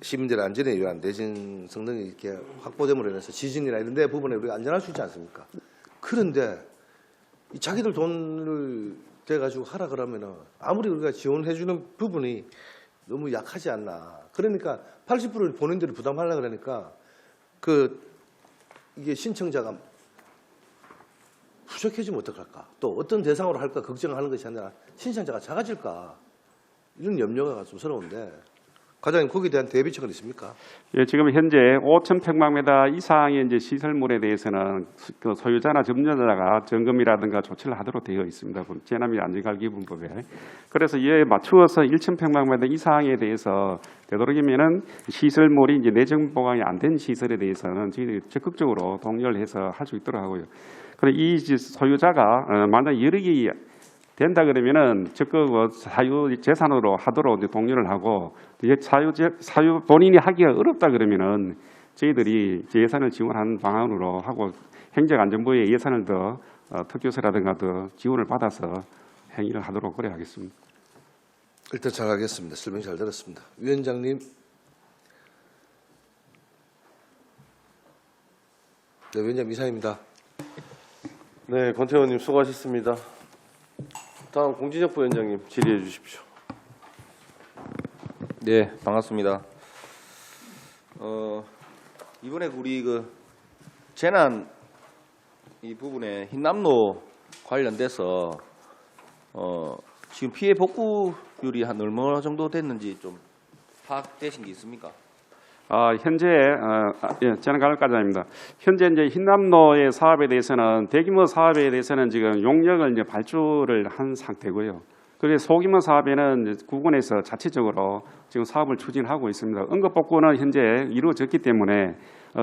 시민들의 안전에 의한 내진 성능이 이렇게 확보됨으로 인해서 지진이나 이런 데 부분에 우리가 안전할 수 있지 않습니까? 그런데 이 자기들 돈을 대가지고 하라 그러면은 아무리 우리가 지원해주는 부분이 너무 약하지 않나. 그러니까 80%를 본인들이 부담하려고 그러니까 이게 신청자가 부족해지면 어떡할까? 또 어떤 대상으로 할까 걱정하는 것이 아니라 신청자가 작아질까? 이런 염려가 좀 스러운데 과장님 거기에 대한 대비책은 있습니까? 예, 지금 현재 5,100만 m 이상의 이제 시설물에 대해서는 소유자나 점유자가 점검이라든가 조치를 하도록 되어 있습니다. 재난및 안전관리기본법에. 그래서 이에 맞추어서 1,100만 m 이상에 대해서 되도록이면은 시설물이 이제 내정 보강이 안 된 시설에 대해서는 저희들이 적극적으로 독려를 해서 할 수 있도록 하고요. 그리고 이 소유자가 만약 여러 개 된다 그러면은 적극 사유 재산으로 하도록 이제 독려를 하고 사유 본인이 하기가 어렵다 그러면은 저희들이 예산을 지원하는 방안으로 하고 행정안전부의 예산을 더 특교서라든가 더 지원을 받아서 행위를 하도록 그래 하겠습니다. 일단 잘 하겠습니다. 설명 잘 들었습니다. 위원장님. 네, 위원장 이상입니다. 네, 권태원님 수고하셨습니다. 다음 공진혁 부위원장님 질의해 주십시오. 네, 반갑습니다. 이번에 우리 재난 이 부분에 흰남노 관련돼서 지금 피해 복구율이 한 얼마 정도 됐는지 좀 파악되신 게 있습니까? 현재 저는 가을과장입니다. 현재 이제 흰남노의 사업에 대해서는 대규모 사업에 대해서는 지금 용역을 이제 발주를 한 상태고요. 그리고 소규모 사업에는 이제 구군에서 자체적으로 지금 사업을 추진하고 있습니다. 응급복구는 현재 이루어졌기 때문에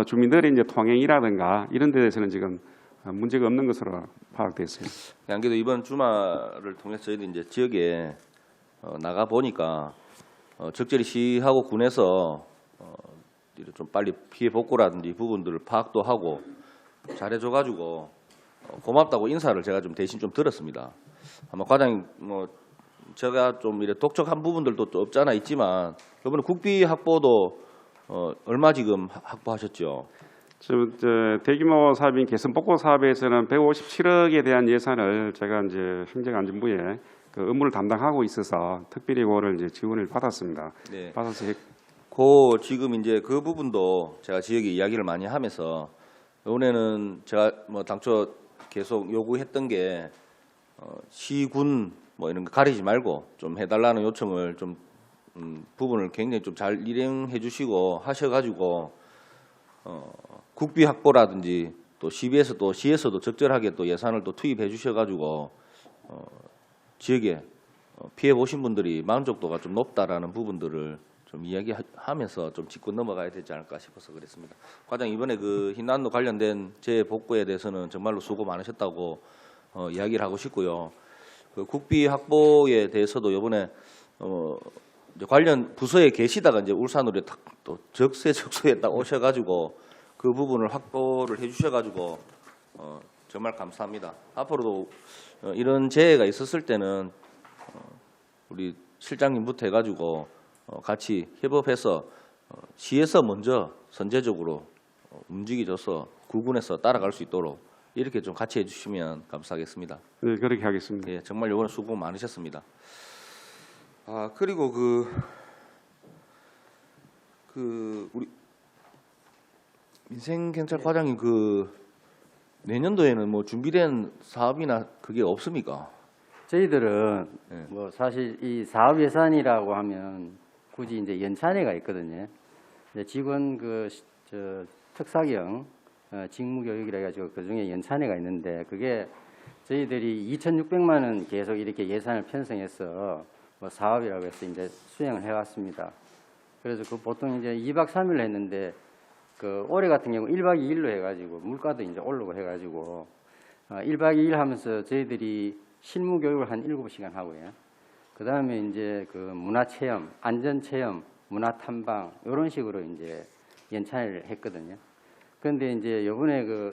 주민들의 이제 통행이라든가 이런 데 대해서는 지금 문제가 없는 것으로 파악되었습니다. 안 그래도 이번 주말을 통해서 저희도 이제 지역에 나가 보니까 적절히 시하고 군에서 좀 빨리 피해 복구라든지 부분들을 파악도 하고 잘해줘가지고 고맙다고 인사를 제가 좀 대신 좀 들었습니다. 아마 과장님 제가 좀 이래 독특한 부분들도 또 없잖아 있지만 이번에 국비 확보도 얼마 지금 확보하셨죠? 지금 대규모 사업인 개선 복구 사업에서는 157억에 대한 예산을 제가 이제 행정안전부에 업무를 담당하고 있어서 특별히 그거를 이제 지원을 받았습니다. 네. 받아서 지금 이제 그 부분도 제가 지역에 이야기를 많이 하면서 이번에는 제가 당초 계속 요구했던 게 시군 이런 거 가리지 말고 좀 해달라는 요청을 좀 부분을 굉장히 좀 잘 일행해 주시고 하셔가지고 국비 확보라든지 또 시에서도 적절하게 또 예산을 또 투입해 주셔가지고 지역에 피해 보신 분들이 만족도가 좀 높다라는 부분들을 좀 이야기하면서 좀 짚고 넘어가야 되지 않을까 싶어서 그랬습니다. 과장 이번에 그 흰난로 관련된 재복구에 대해서는 정말로 수고 많으셨다고 이야기를 하고 싶고요. 그 국비 확보에 대해서도 이번에 이제 관련 부서에 계시다가 이제 울산으로 또 적세적소에 딱 오셔가지고 그 부분을 확보를 해주셔가지고 정말 감사합니다. 앞으로도 이런 재해가 있었을 때는 우리 실장님부터 해가지고 같이 협업해서 시에서 먼저 선제적으로 움직여줘서 구군에서 따라갈 수 있도록 이렇게 좀 같이 해주시면 감사하겠습니다. 네, 그렇게 하겠습니다. 예, 정말 이번에 수고 많으셨습니다. 아 그리고 우리 민생경찰 과장님 내년도에는 뭐 준비된 사업이나 그게 없습니까? 저희들은 네. 뭐 사실 이 사업 예산이라고 하면 굳이 이제 연찬회가 있거든요. 이제 직원 특사경 직무교육이라 해가지고 그 중에 연찬회가 있는데 그게 저희들이 2,600만 원 계속 이렇게 예산을 편성해서 뭐 사업이라고 해서 이제 수행을 해왔습니다. 그래서 그 보통 이제 2박 3일 했는데 그 올해 같은 경우 1박 2일로 해가지고 물가도 이제 오르고 해가지고 1박 2일 하면서 저희들이 실무 교육을 한 7시간 하고요. 그 다음에 이제 그 문화체험, 안전체험, 문화탐방 이런 식으로 이제 연찬회를 했거든요. 그런데 이제 요번에 그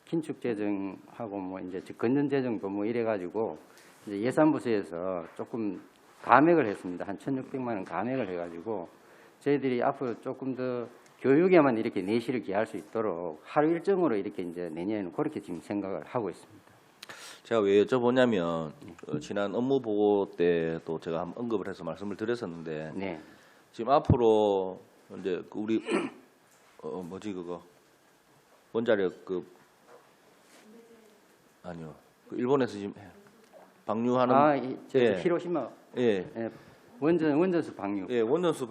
긴축재정하고 뭐 이제 건전재정도 뭐 이래가지고 이제 예산부서에서 조금 감액을 했습니다. 한 1,600만 원 감액을 해가지고 저희들이 앞으로 조금 더 교육에만 이렇게 내실을 기할 수 있도록 하루 일정으로 이렇게 이제 내년에는 그렇게 지금 생각을 하고 있습니다. 제가 왜 여쭤보냐면 지난 업무 보고 때도 제가 한번 언급을 해서 말씀을 드렸었는데 네. 지금 앞으로 이제 우리 원자력 아니요 일본에서 지금 방류하는 히로시마 예. 원전수 방류. 예, 원전수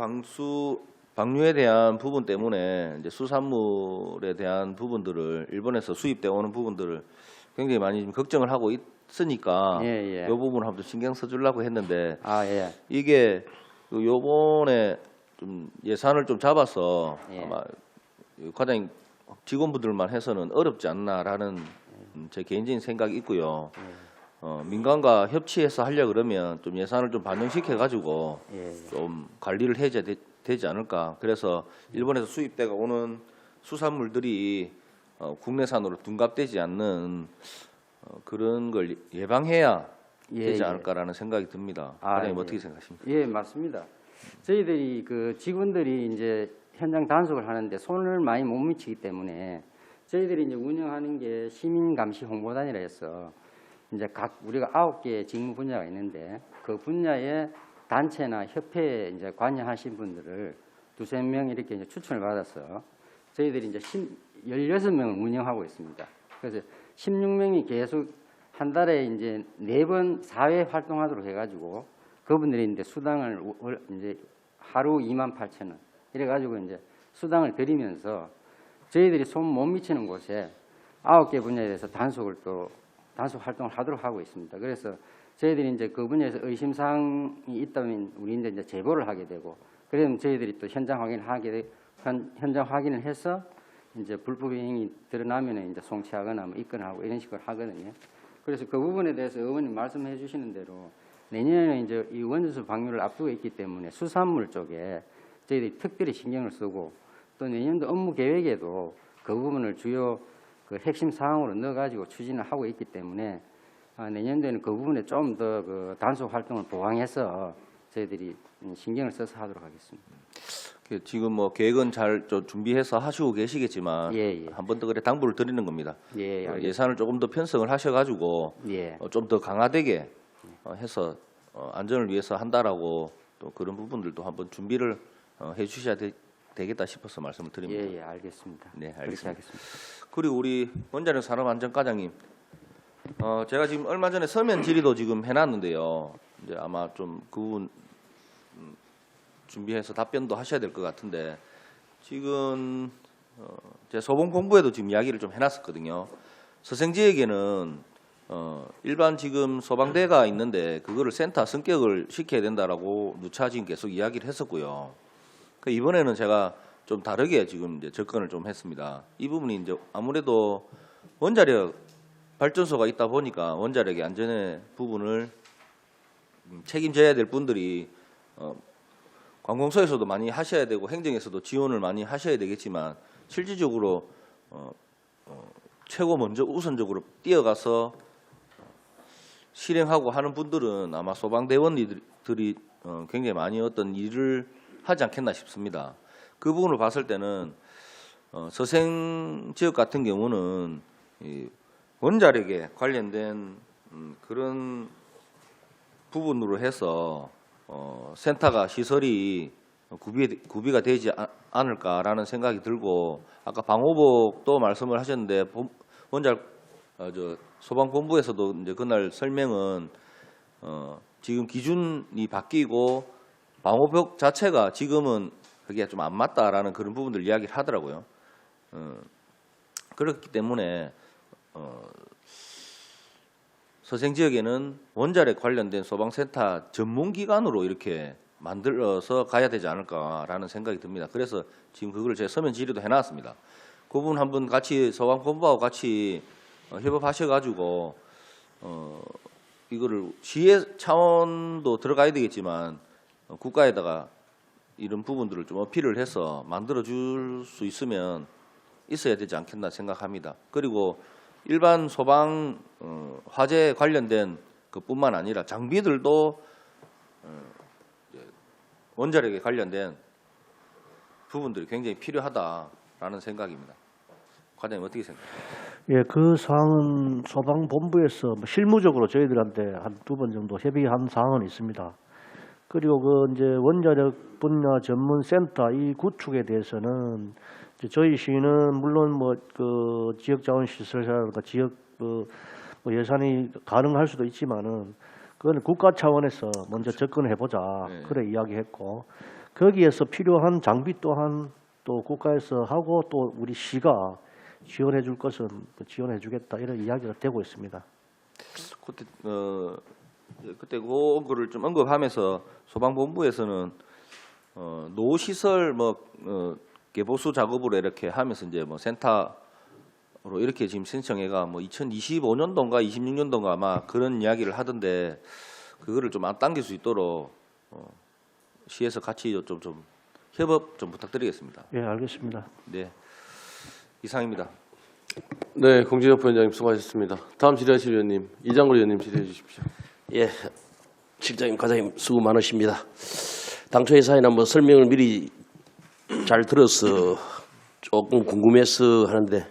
방류에 대한 부분 때문에 이제 수산물에 대한 부분들을 일본에서 수입되어 오는 부분들을 굉장히 많이 좀 걱정을 하고 있으니까 예. 이 부분을 한번 신경 써주려고 했는데 예. 이게 요번에 좀 예산을 좀 잡아서 예. 아마 과장님 직원분들만 해서는 어렵지 않나라는 제 개인적인 생각이 있고요. 민간과 협치해서 하려 그러면 좀 예산을 좀 반영시켜 가지고 좀 관리를 해야 되지 않을까. 그래서 일본에서 수입돼가 오는 수산물들이 국내산으로 둔갑되지 않는 그런 걸 예방해야 되지 않을까라는 생각이 듭니다. 과장님 어떻게 생각하십니까? 예, 맞습니다. 저희들이 그 직원들이 이제 현장 단속을 하는데 손을 많이 못 미치기 때문에 저희들이 이제 운영하는 게 시민감시 홍보단이라 해서 이제 각 우리가 9개의 직무 분야가 있는데 그 분야의 단체나 협회에 이제 관여하신 분들을 2~3명 이렇게 이제 추천을 받아서 저희들이 이제 16명을 운영하고 있습니다. 그래서 16명이 계속 한 달에 이제 4번 사회 활동하도록 해가지고 그분들이 이제 수당을 이제 하루 28,000원 이래가지고 이제 수당을 드리면서 저희들이 손 못 미치는 곳에 9개 분야에 대해서 단속 활동을 하도록 하고 있습니다. 그래서 저희들이 이제 그 분야에서 의심사항이 있다면 우리 이제 제보를 하게 되고, 그러면 저희들이 또 현장 확인을 해서 이제 불법 행위 드러나면 이제 송치하거나 뭐 입건하고 이런 식으로 하거든요. 그래서 그 부분에 대해서 의원님 말씀해 주시는 대로 내년에는 이제 이 원전수 방류를 앞두고 있기 때문에 수산물 쪽에 저희들이 특별히 신경을 쓰고 또 내년도 업무 계획에도 그 부분을 주요 그 핵심 사항으로 넣어가지고 추진을 하고 있기 때문에 내년도에는 그 부분에 좀 더 그 단속 활동을 보강해서 저희들이 신경을 써서 하도록 하겠습니다. 지금 뭐 계획은 잘 준비해서 하시고 계시겠지만 한 번 더 그래 당부를 드리는 겁니다. 예산을 조금 더 편성을 하셔가지고 좀 더 강화되게 해서 안전을 위해서 한다라고 또 그런 부분들도 한번 준비를 해주셔야 되겠다 싶어서 말씀을 드립니다. 알겠습니다. 네, 알겠습니다. 하겠습니다. 그리고 우리 원자력 산업안전과장님, 제가 지금 얼마 전에 서면 질의도 지금 해놨는데요. 이제 아마 좀 그 부분 준비해서 답변도 하셔야 될 것 같은데 지금 제 소봉 본부에도 지금 이야기를 좀 해놨었거든요. 서생지에게는 일반 지금 소방대가 있는데 그거를 센터 승격을 시켜야 된다라고 누차 지금 계속 이야기를 했었고요. 이번에는 제가 좀 다르게 지금 이제 접근을 좀 했습니다. 이 부분이 이제 아무래도 원자력 발전소가 있다 보니까 원자력의 안전의 부분을 책임져야 될 분들이 관공서에서도 많이 하셔야 되고 행정에서도 지원을 많이 하셔야 되겠지만 실질적으로 최고 먼저 우선적으로 뛰어가서 실행하고 하는 분들은 아마 소방대원들이 굉장히 많이 어떤 일을 하지 않겠나 싶습니다. 그 부분을 봤을 때는 서생 지역 같은 경우는 이 원자력에 관련된 그런 부분으로 해서 센터가 시설이 구비가 되지 않을까라는 생각이 들고 아까 방호복도 말씀을 하셨는데 소방본부에서도 이제 그날 설명은 지금 기준이 바뀌고 방호복 자체가 지금은 그게 좀 안 맞다라는 그런 부분들 이야기를 하더라고요. 그렇기 때문에 서생 지역에는 원자력 관련된 소방센터 전문기관으로 이렇게 만들어서 가야 되지 않을까라는 생각이 듭니다. 그래서 지금 그걸 제가 서면 질의도 해놨습니다. 그 부분 한번 같이 소방본부하고 같이 협업하셔가지고 이거를 시의 차원도 들어가야 되겠지만 국가에다가 이런 부분들을 좀 어필을 해서 만들어줄 수 있어야 되지 않겠나 생각합니다. 그리고 일반 소방 화재 관련된 것뿐만 아니라 장비들도 원자력에 관련된 부분들이 굉장히 필요하다라는 생각입니다. 과장님 어떻게 생각하세요? 예, 그 사항은 소방본부에서 실무적으로 저희들한테 한 2번 정도 협의한 사항은 있습니다. 그리고 그 이제 원자력 분야 전문 센터 이 구축에 대해서는 이제 저희 시는 물론 뭐 그 지역 자원 시설사라든가 지역 뭐 예산이 가능할 수도 있지만은 그건 국가 차원에서 먼저 접근해 보자. 네. 그래 이야기했고 거기에서 필요한 장비 또한 또 국가에서 하고 또 우리 시가 지원해 줄 것은 지원해 주겠다 이런 이야기가 되고 있습니다. 그때 그거를 좀 언급하면서 소방본부에서는 노시설 개보수 작업으로 이렇게 하면서 이제 뭐 센터로 이렇게 지금 신청해가 뭐 2025년도인가 26년도인가 아마 그런 이야기를 하던데 그거를 좀 안 당길 수 있도록 시에서 같이 좀 협업 좀 부탁드리겠습니다. 예, 알겠습니다. 네, 이상입니다. 네, 공진혁 부위원장님 수고하셨습니다. 다음 질의하실 위원님 이장걸 의원님 질의해 주십시오. 예, 실장님, 과장님 수고 많으십니다. 당초 예산이나 뭐 설명을 미리 잘 들어서 조금 궁금해서 하는데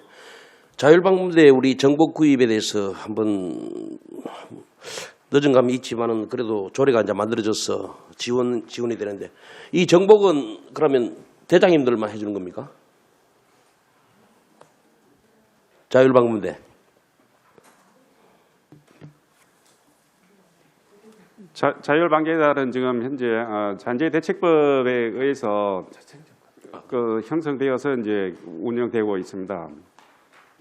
자율방문대 우리 정보 구입에 대해서 한번 늦은 감이 있지만은 그래도 조례가 이제 만들어져서 지원이 되는데 이 정복은 그러면 대장님들만 해주는 겁니까? 자율방문대. 자율방계단은 지금 현재 잔재대책법에 의해서 형성되어서 이제 운영되고 있습니다.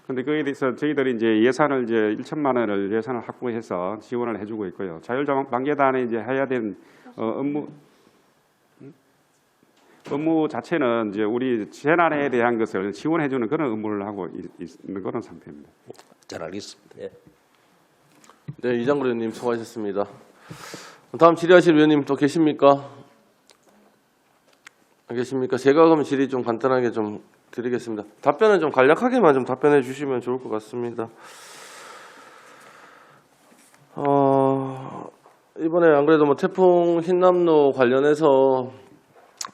그런데 그에 대해서 저희들이 이제 예산을 이제 1천만 원을 예산을 확보해서 지원을 해주고 있고요. 자율방계단에 이제 해야 된 업무 자체는 이제 우리 재난에 대한 것을 지원해주는 그런 업무를 하고 있는 그런 상태입니다. 잘 알겠습니다. 예. 네, 이장걸 의원님 수고하셨습니다. 다음 질의하실 위원님 또 계십니까? 계십니까? 제가 그러면 질의 좀 간단하게 좀 드리겠습니다. 답변은 좀 간략하게만 좀 답변해 주시면 좋을 것 같습니다. 이번에 안 그래도 뭐 태풍 흰남노 관련해서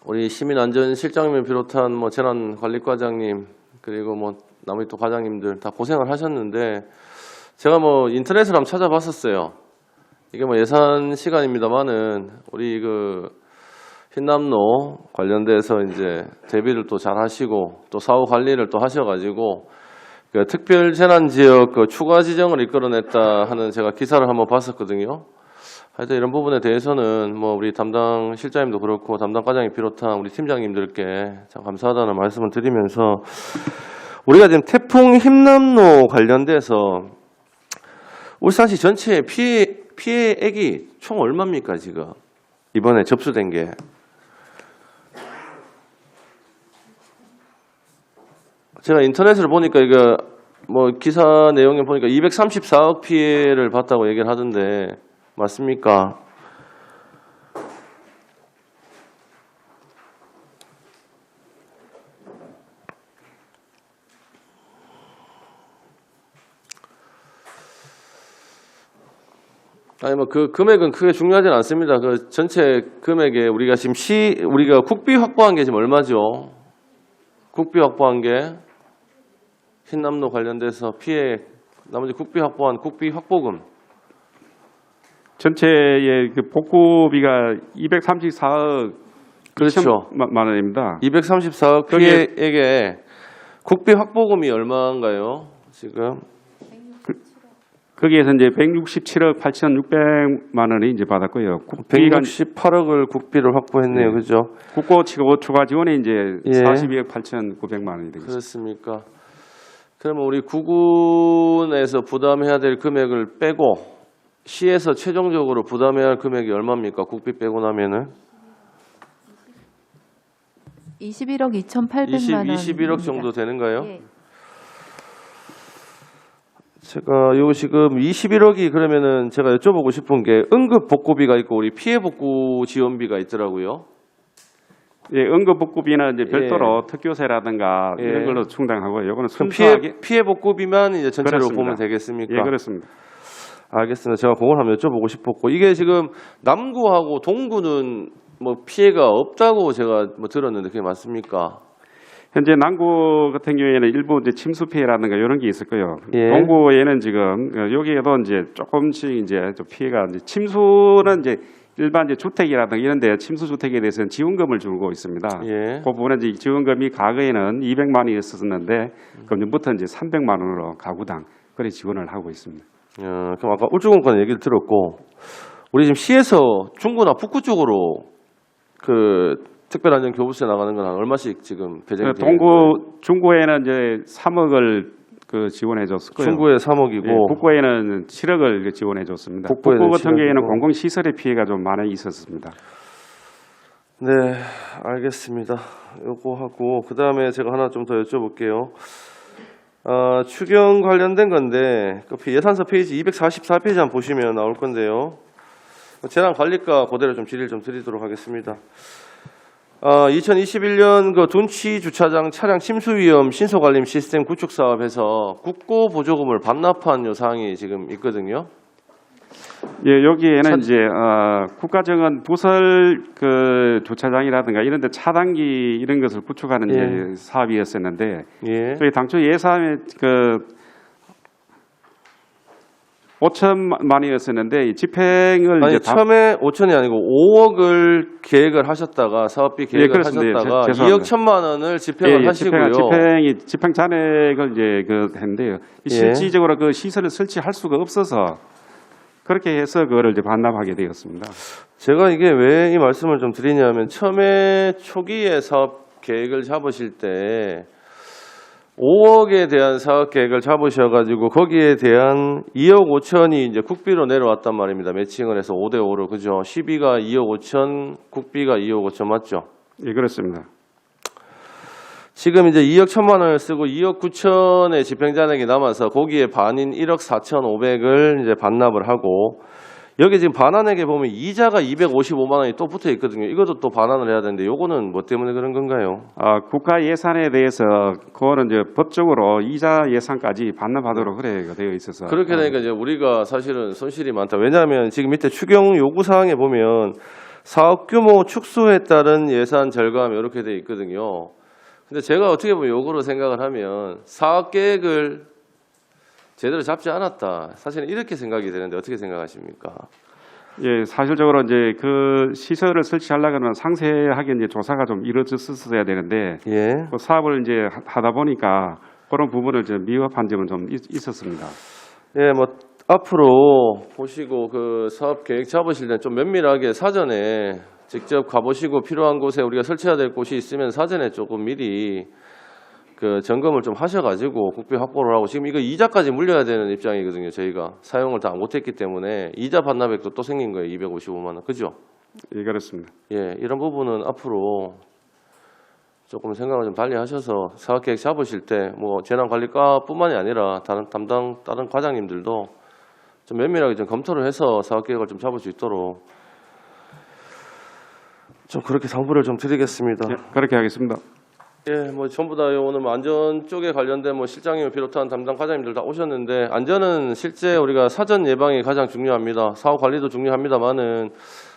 우리 시민안전실장님을 비롯한 뭐 재난관리과장님 그리고 뭐 나머지 또 과장님들 다 고생을 하셨는데 제가 뭐 인터넷을 한번 찾아봤었어요. 이게 뭐 예산 시간입니다만은 우리 그 흰남노 관련돼서 이제 대비를 또 잘 하시고 또 사후 관리를 또 하셔가지고 그 특별 재난 지역 그 추가 지정을 이끌어냈다 하는 제가 기사를 한번 봤었거든요. 하여튼 이런 부분에 대해서는 뭐 우리 담당 실장님도 그렇고 담당 과장님 비롯한 우리 팀장님들께 참 감사하다는 말씀을 드리면서 우리가 지금 태풍 흰남노 관련돼서 울산시 전체 피해액이 총 얼마입니까 지금 이번에 접수된 게? 제가 인터넷을 보니까 이거 뭐 기사 내용에 보니까 234억 피해를 봤다고 얘기를 하던데 맞습니까? 아니 뭐 그 금액은 크게 중요하진 않습니다. 그 전체 금액에 우리가 지금 우리가 국비 확보한 게 지금 얼마죠? 국비 확보한 게 흰남노 관련돼서 피해 나머지 국비 확보한 국비 확보금 전체의 그 복구비가 234억 그렇죠. 2천만 원입니다. 234억 거기에- 피해에게 국비 확보금이 얼마인가요? 지금 거기에서 이제 167억 8,600만 원이 이제 받았고요. 국비가 168억을 국비를 확보했네요. 네. 그죠? 국고 추가 지원이 이제 예. 42억 8,900만 원이 되겠습니다. 그렇습니까? 그러면 우리 구군에서 부담해야 될 금액을 빼고 시에서 최종적으로 부담해야 할 금액이 얼마입니까? 국비 빼고 나면은 21억 2,800만 원. 21억 정도 되는가요? 예. 제가 요 지금 21억이 그러면은 제가 여쭤보고 싶은 게 응급 복구비가 있고 우리 피해 복구 지원비가 있더라고요. 예, 응급 복구비는 이제 별도로 특교세라든가 예. 이런 걸로 충당하고 요거는 그럼 순수하게 피해 복구비만 이제 전체로 그렇습니다. 보면 되겠습니까? 예, 그렇습니다. 알겠습니다. 제가 그걸 한번 여쭤보고 싶었고 이게 지금 남구하고 동구는 뭐 피해가 없다고 제가 뭐 들었는데 그게 맞습니까? 현재 남구 같은 경우에는 일부 이제 침수 피해라든가 이런 게 있을 거예요. 예. 동구에는 지금 여기에도 이제 조금씩 이제 좀 피해가 이제 침수는 이제 일반 이제 주택이라든가 이런데 침수 주택에 대해서는 지원금을 주고 있습니다. 예. 그 부분은 이제 지원금이 과거에는 200만 원이었었는데 금년부터 이제 300만 원으로 가구당 그래 지원을 하고 있습니다. 그럼 아까 울주공권 얘기를 들었고 우리 지금 시에서 중구나 북구 쪽으로 그 특별안전교부세 나가는 건 한 얼마씩 지금 배정이 되는 거예요? 중구에는 이제 3억을 그 지원해 줬고요. 중구에 3억이고 예, 북구에는 7억을 지원해 줬습니다. 북구에는 북구 같은 7억이고. 경우에는 공공시설의 피해가 좀 많이 있었습니다. 네, 알겠습니다. 요거 하고 그 다음에 제가 하나 좀 더 여쭤볼게요. 추경 관련된 건데 그 예산서 페이지 244페이지 한번 보시면 나올 건데요. 재난관리과 그대로 좀 질의를 좀 드리도록 하겠습니다. 2021년 그 둔치 주차장 차량 침수 위험 신속 알림 시스템 구축 사업에서 국고 보조금을 반납한 요상이 지금 있거든요. 예, 여기에는 이제 국가정은 부설 그 주차장이라든가 이런 데 차단기 이런 것을 구축하는 예. 이제 사업이었었는데 예. 저희 당초 예산에 그 5천만 원이었었는데 이 집행을 아니 이제 다 처음에 5천이 아니고 5억을 계획을 하셨다가 사업비 계획을 그렇습니다. 하셨다가 죄송합니다. 2억 1천만 원을 집행을 하시고요. 집행 잔액을 이제 그 했는데요. 예. 실질적으로 그 시설을 설치할 수가 없어서 그렇게 해서 그거를 이제 반납하게 되었습니다. 제가 이게 왜 이 말씀을 좀 드리냐면 처음에 초기에 사업 계획을 잡으실 때 5억에 대한 사업 계획을 잡으셔가지고 거기에 대한 2억 5천이 이제 국비로 내려왔단 말입니다. 매칭을 해서 5대 5로 그죠? 12가 2억 5천, 국비가 2억 5천 맞죠? 예, 그렇습니다. 지금 이제 2억 1천만 원을 쓰고 2억 9천의 집행잔액이 남아서 거기에 반인 1억 4천5백을 이제 반납을 하고 여기 지금 반환액에 보면 이자가 255만 원이 또 붙어 있거든요. 이것도 또 반환을 해야 되는데 요거는 뭐 때문에 그런 건가요? 국가 예산에 대해서 그거는 이제 법적으로 이자 예산까지 반납하도록 그래 되어 있어서 그렇게 되니까 이제 우리가 사실은 손실이 많다. 왜냐하면 지금 밑에 추경 요구 사항에 보면 사업 규모 축소에 따른 예산 절감 이렇게 돼 있거든요. 근데 제가 어떻게 보면 요거로 생각을 하면 사업 계획을 제대로 잡지 않았다. 사실은 이렇게 생각이 되는데 어떻게 생각하십니까? 예, 사실적으로 이제 그 시설을 설치하려면 상세하게 이제 조사가 좀 이루어졌어야 되는데 예. 그 사업을 이제 하다 보니까 그런 부분을 좀 미흡한 점은 좀 있었습니다. 예, 뭐 앞으로 보시고 그 사업 계획 잡으실 때 좀 면밀하게 사전에 직접 가보시고 필요한 곳에 우리가 설치해야 될 곳이 있으면 사전에 조금 미리 그 점검을 좀 하셔가지고 국비 확보를 하고 지금 이거 이자까지 물려야 되는 입장이거든요. 저희가 사용을 다 못했기 때문에 이자 반납액도 또 생긴 거예요. 255만 원. 그죠? 예, 그렇습니다. 예, 이런 부분은 앞으로 조금 생각을 좀 달리 하셔서 사업계획 잡으실 때 뭐 재난관리과뿐만이 아니라 다른 과장님들도 좀 면밀하게 좀 검토를 해서 사업계획을 좀 잡을 수 있도록 좀 그렇게 당부를 좀 드리겠습니다. 예, 그렇게 하겠습니다. 예, 뭐 전부 다 오늘 뭐 안전 쪽에 관련된 뭐 실장님을 비롯한 담당 과장님들 다 오셨는데 안전은 실제 우리가 사전 예방이 가장 중요합니다. 사후 관리도 중요합니다만은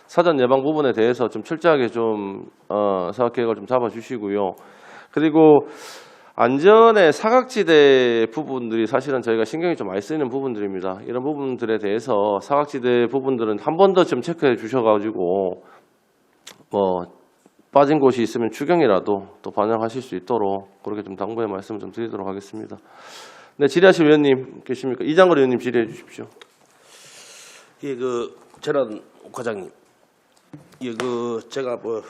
사전 예방 부분에 대해서 좀 철저하게 좀 사업 계획을 좀 잡아주시고요. 그리고 안전의 사각지대 부분들이 사실은 저희가 신경이 좀 많이 쓰이는 부분들입니다. 이런 부분들에 대해서 사각지대 부분들은 한 번 더 좀 체크해 주셔가지고 뭐 빠진 곳이 있으면 추경이라도 또 반영하실 수 있도록 그렇게 좀 당부의 말씀을 좀 드리도록 하겠습니다. 네, 질의하실 위원님 계십니까? 이장걸 의원님 질의해 주십시오. 예, 재난 과장님, 예, 제가 뭐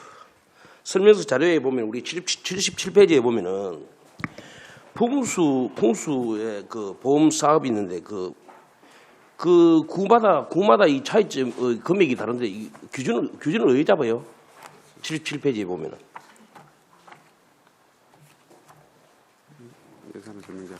설명서 자료에 보면 우리 77페이지에 보면은 풍수의 보험 사업이 있는데 구마다 이 차이점 금액이 다른데 이 규준을 어디 잡아요? 77페이지에 보면은. 예산을 설명자.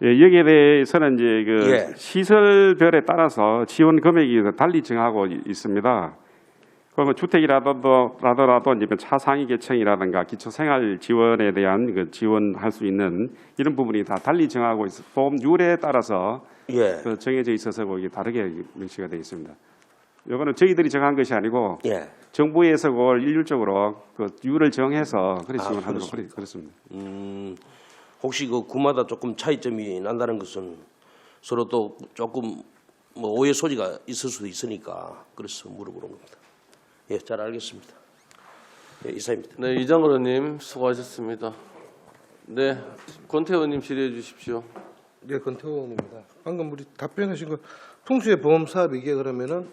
예, 여기에 대해서는 이제 예. 시설별에 따라서 지원 금액이 달리 정하고 있습니다. 그러면 주택이라도 이제 차상위 계층이라든가 기초생활 지원에 대한 지원할 수 있는 이런 부분이 다 달리 정하고 있어 보험률에 따라서 예. 정해져 있어서 거기 다르게 명시가 되어 있습니다. 이거는 저희들이 정한 것이 아니고 예. 정부에서 그걸 일률적으로 율을 정해서 그래 지원하도록 그렇습니다. 혹시 구마다 조금 차이점이 난다는 것은 서로 또 조금 뭐 오해 소지가 있을 수도 있으니까 그래서 물어보는 겁니다. 예, 잘 알겠습니다. 예, 이사입니다. 네, 이장걸 의원님 수고하셨습니다. 네, 권태 의원님 질의해 주십시오. 네, 권태호 의원입니다. 방금 우리 답변하신 거 풍수의 보험 사업 이게 그러면은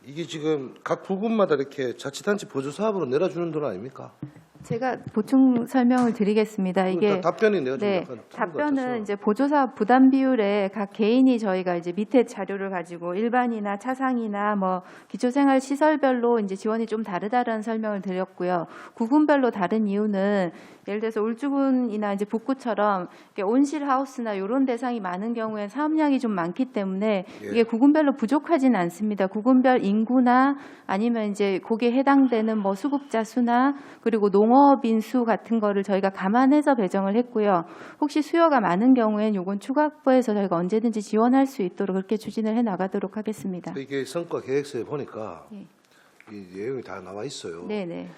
이게 지금 각 부분마다 이렇게 자치단체 보조 사업으로 내려주는 돈 아닙니까? 제가 보충 설명을 드리겠습니다. 이게 답변이 내가 좀 네, 약간 틀린 것 답변은 같아서. 이제 보조사업 부담 비율에 각 개인이 저희가 이제 밑에 자료를 가지고 일반이나 차상이나 뭐 기초생활 시설별로 이제 지원이 좀 다르다라는 설명을 드렸고요. 구군별로 다른 이유는 예를 들어서 울주군이나 이제 북구처럼 이렇게 온실 하우스나 이런 대상이 많은 경우에 사업량이 좀 많기 때문에 이게 구군별로 부족하지는 않습니다. 구군별 인구나 아니면 이제 거기에 해당되는 뭐 수급자 수나 그리고 농업인 수 같은 거를 저희가 감안해서 배정을 했고요. 혹시 수요가 많은 경우에는 요건 추가 확보해서 저희가 언제든지 지원할 수 있도록 그렇게 추진을 해 나가도록 하겠습니다. 이게 성과 계획서에 보니까 예. 이 내용이 다 나와 있어요. 네네.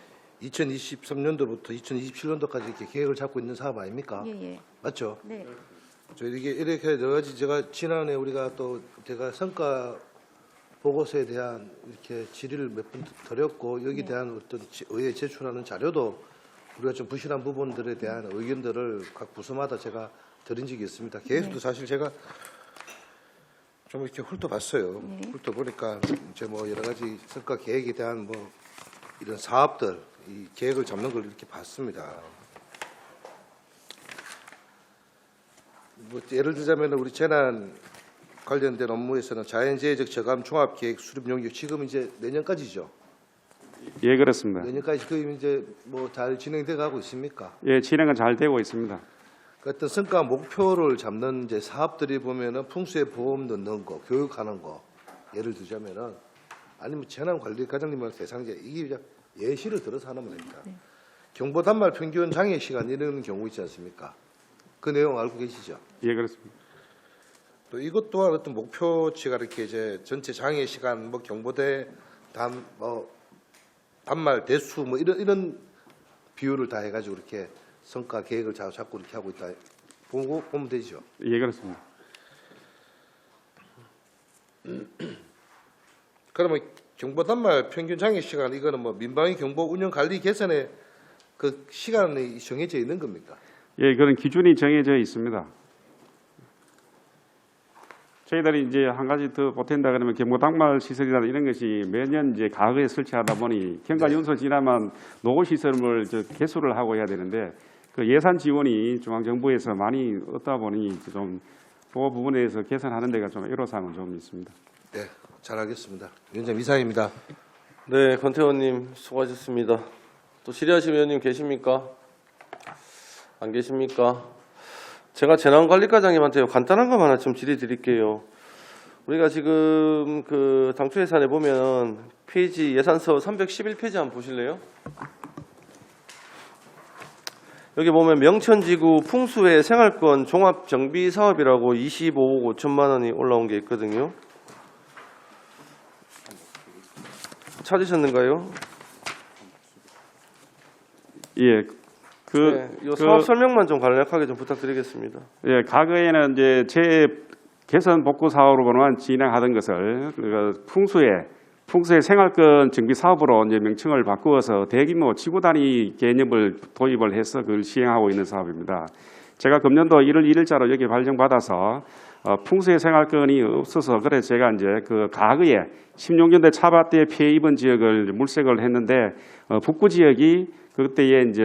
2023년도부터 2027년도까지 이렇게 계획을 잡고 있는 사업 아닙니까? 예. 맞죠? 네. 저희 이게 이렇게 여러 가지 제가 지난해 우리가 또 제가 성과 보고서에 대한 이렇게 질의를 몇 번 드렸고 여기 대한 어떤 의회 제출하는 자료도 우리가 좀 부실한 부분들에 대한 의견들을 각 부서마다 제가 드린 적이 있습니다. 계획도 사실 제가 좀 이렇게 훑어봤어요. 훑어보니까 이제 뭐 여러 가지 성과 계획에 대한 뭐 이런 사업들 이 계획을 잡는 걸 이렇게 봤습니다. 뭐 예를 들자면 우리 재난 관련된 업무에서는 자연재해적 저감 종합계획 수립 용역 지금 이제 내년까지죠. 예, 그렇습니다. 내년까지 그 이제 뭐 잘 진행돼 가고 있습니까? 예, 진행은 잘 되고 있습니다. 그 어떤 성과 목표를 잡는 이제 사업들이 보면은 풍수의 보험 넣는 거, 교육하는 거 예를 들자면은 아니면 재난관리 과장님을 대상자 이게 이제 예시를 들어서 하는 겁니다. 경보 단말 평균 장애 시간 이런 경우 있지 않습니까? 그 내용 알고 계시죠? 예, 그렇습니다. 또 이것 또한 어떤 목표치가 이렇게 이제 전체 장애 시간, 뭐 경보대 단말 대수 뭐 이런 비율을 다 해가지고 이렇게 성과 계획을 잡고 이렇게 하고 있다. 보면 되죠. 예, 그렇습니다. 그러면 경보 단말 평균 장애 시간 이거는 뭐 민방위 경보 운영 관리 개선에 그 시간이 정해져 있는 겁니까? 예, 그런 기준이 정해져 있습니다. 저희들이 이제 한 가지 더 보탠다 그러면 경무당말 시설이나 이런 것이 매년 이제 과거에 설치하다 보니 경과 연소 지나면 노후 시설을 개수를 하고 해야 되는데 그 예산 지원이 중앙정부에서 많이 없다 보니 좀 그 부분에 대해서 개선하는 데가 좀 애로사항은 좀 있습니다. 네, 잘하겠습니다. 위원장 이상입니다. 네, 권태원님 수고하셨습니다. 또 질의하실 위원님 계십니까? 안 계십니까? 제가 재난관리과장님한테 간단한 것 하나 좀 질의 드릴게요. 우리가 지금 그 당초 예산에 보면 페이지 예산서 311페이지 한번 보실래요? 여기 보면 명천지구 풍수의 생활권 종합정비 사업이라고 25억 5천만 원이 올라온 게 있거든요. 찾으셨는가요? 예, 이 사업 설명만 좀 간략하게 좀 부탁드리겠습니다. 예, 과거에는 이제 제 개선 복구 사업으로만 진행하던 것을 풍수의 생활권 정비 사업으로 이제 명칭을 바꾸어서 대규모 지구 단위 개념을 도입을 해서 그걸 시행하고 있는 사업입니다. 제가 금년도 1월 1일자로 여기 발령받아서 풍수의 생활권이 없어서 그래서 제가 이제 그 과거에 16년대 차바 때 피해 입은 지역을 물색을 했는데 북부 지역이 그때에 이제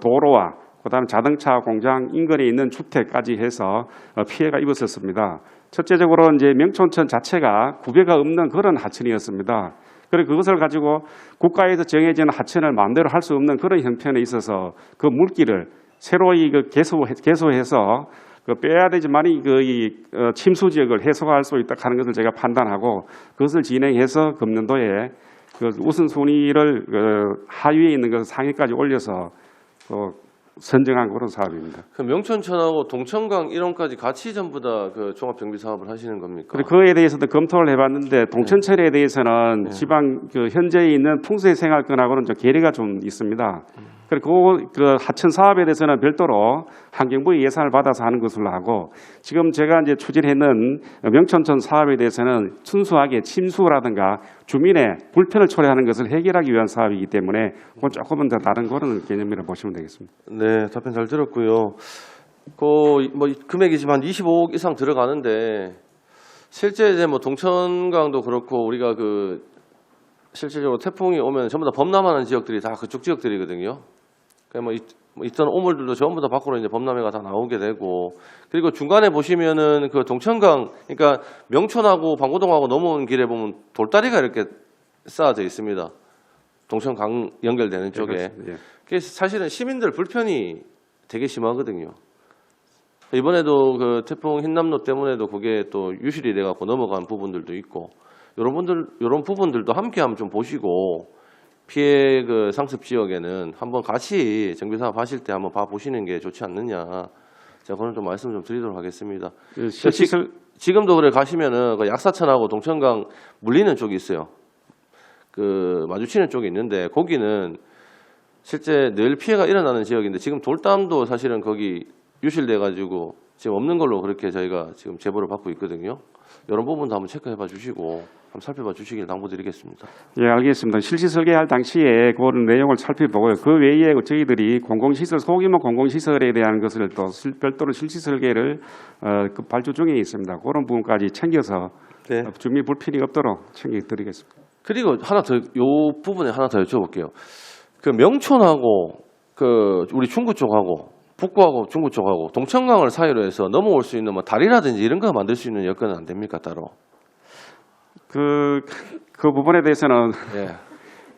도로와 그다음 자동차 공장 인근에 있는 주택까지 해서 피해가 입었었습니다. 첫째적으로 이제 명촌천 자체가 구배가 없는 그런 하천이었습니다. 그리고 그것을 가지고 국가에서 정해진 하천을 마음대로 할 수 없는 그런 형편에 있어서 그 물길을 새로이 개소해서 빼야 되지만이 침수 지역을 해소할 수 있다 하는 것을 제가 판단하고 그것을 진행해서 금년도에 그 우선순위를 하위에 있는 것을 상위까지 올려서 선정한 그런 사업입니다. 그 명천천하고 동천강 일원까지 같이 전부 다 그 종합정비 사업을 하시는 겁니까? 그리고 그에 대해서도 검토를 해봤는데 동천천에 대해서는 지방 현재 있는 풍수의 생활권하고는 좀 괴리가 좀 있습니다. 그리고 그 하천 사업에 대해서는 별도로 환경부의 예산을 받아서 하는 것으로 하고 지금 제가 이제 추진했는 명천천 사업에 대해서는 순수하게 침수라든가 주민의 불편을 초래하는 것을 해결하기 위한 사업이기 때문에 그건 조금은 더 다른 그런 개념이라고 보시면 되겠습니다. 네, 답변 잘 들었고요. 뭐 금액이 지금 한 25억 이상 들어가는데 실제 이제 뭐 동천강도 그렇고 우리가 실질적으로 태풍이 오면 전부 다 범람하는 지역들이 다 그쪽 지역들이거든요. 그러니까 있던 오물들도 전부 다 밖으로 이제 범람해가 다 나오게 되고 그리고 중간에 보시면은 그 동천강 그러니까 명촌하고 방고동하고 넘어온 길에 보면 돌다리가 이렇게 쌓아져 있습니다. 동천강 연결되는 쪽에. 예. 그래서 사실은 시민들 불편이 되게 심하거든요. 이번에도 그 태풍 흰남노 때문에도 그게 또 유실이 돼갖고 넘어간 부분들도 있고 이런 부분들도 함께 한번 좀 보시고 피해 그 상습 지역에는 한번 같이 정비 사업 하실 때 한번 봐 보시는 게 좋지 않느냐. 제가 그런 좀 말씀 좀 드리도록 하겠습니다. 지금도 그래 가시면은 그 약사천하고 동천강 물리는 쪽이 있어요. 그 마주치는 쪽이 있는데 거기는 실제 늘 피해가 일어나는 지역인데 지금 돌담도 사실은 거기 유실돼 가지고 지금 없는 걸로 그렇게 저희가 지금 제보를 받고 있거든요. 이런 부분도 한번 체크해봐 주시고 한번 살펴봐 주시길 당부드리겠습니다. 예, 알겠습니다. 실시 설계할 당시에 그런 내용을 살펴보고요. 그 외에 저희들이 공공시설, 소규모 공공시설에 대한 것을 또 별도로 실시 설계를 그 발주 중에 있습니다. 그런 부분까지 챙겨서 네. 주민 불편이 없도록 챙겨드리겠습니다. 그리고 요 부분에 하나 더 여쭤볼게요. 그 명촌하고 우리 중구 쪽하고 북구하고 중구 쪽하고 동천강을 사이로 해서 넘어올 수 있는 뭐 다리라든지 이런 거 만들 수 있는 여건은 안 됩니까 따로? 그 부분에 대해서는 예.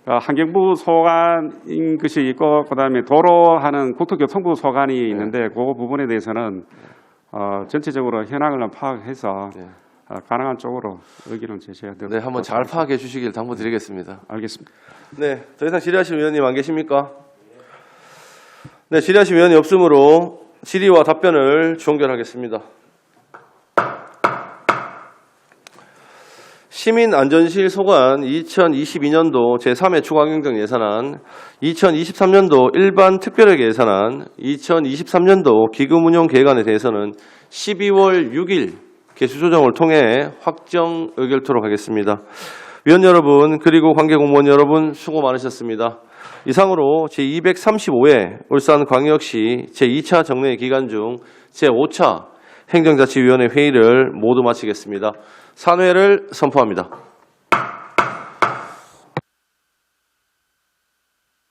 환경부 소관인 것이 있고 그다음에 도로하는 국토교통부 소관이 있는데 그 부분에 대해서는 전체적으로 현황을 파악해서 가능한 쪽으로 의견을 제시해야 됩니다. 네, 한번 잘 파악해 주시길 당부드리겠습니다. 알겠습니다. 네, 더 이상 질의하실 위원님 안 계십니까? 네, 질의하실 위원이 없으므로 질의와 답변을 종결하겠습니다. 시민안전실 소관 2022년도 제3회 추가경정 예산안, 2023년도 일반 특별회계 예산안, 2023년도 기금운용 계획안에 대해서는 12월 6일 개수 조정을 통해 확정 의결토록 하겠습니다. 위원 여러분 그리고 관계공무원 여러분 수고 많으셨습니다. 이상으로 제235회 울산광역시 제2차 정례 기간 중 제5차 행정자치위원회 회의를 모두 마치겠습니다. 산회를 선포합니다.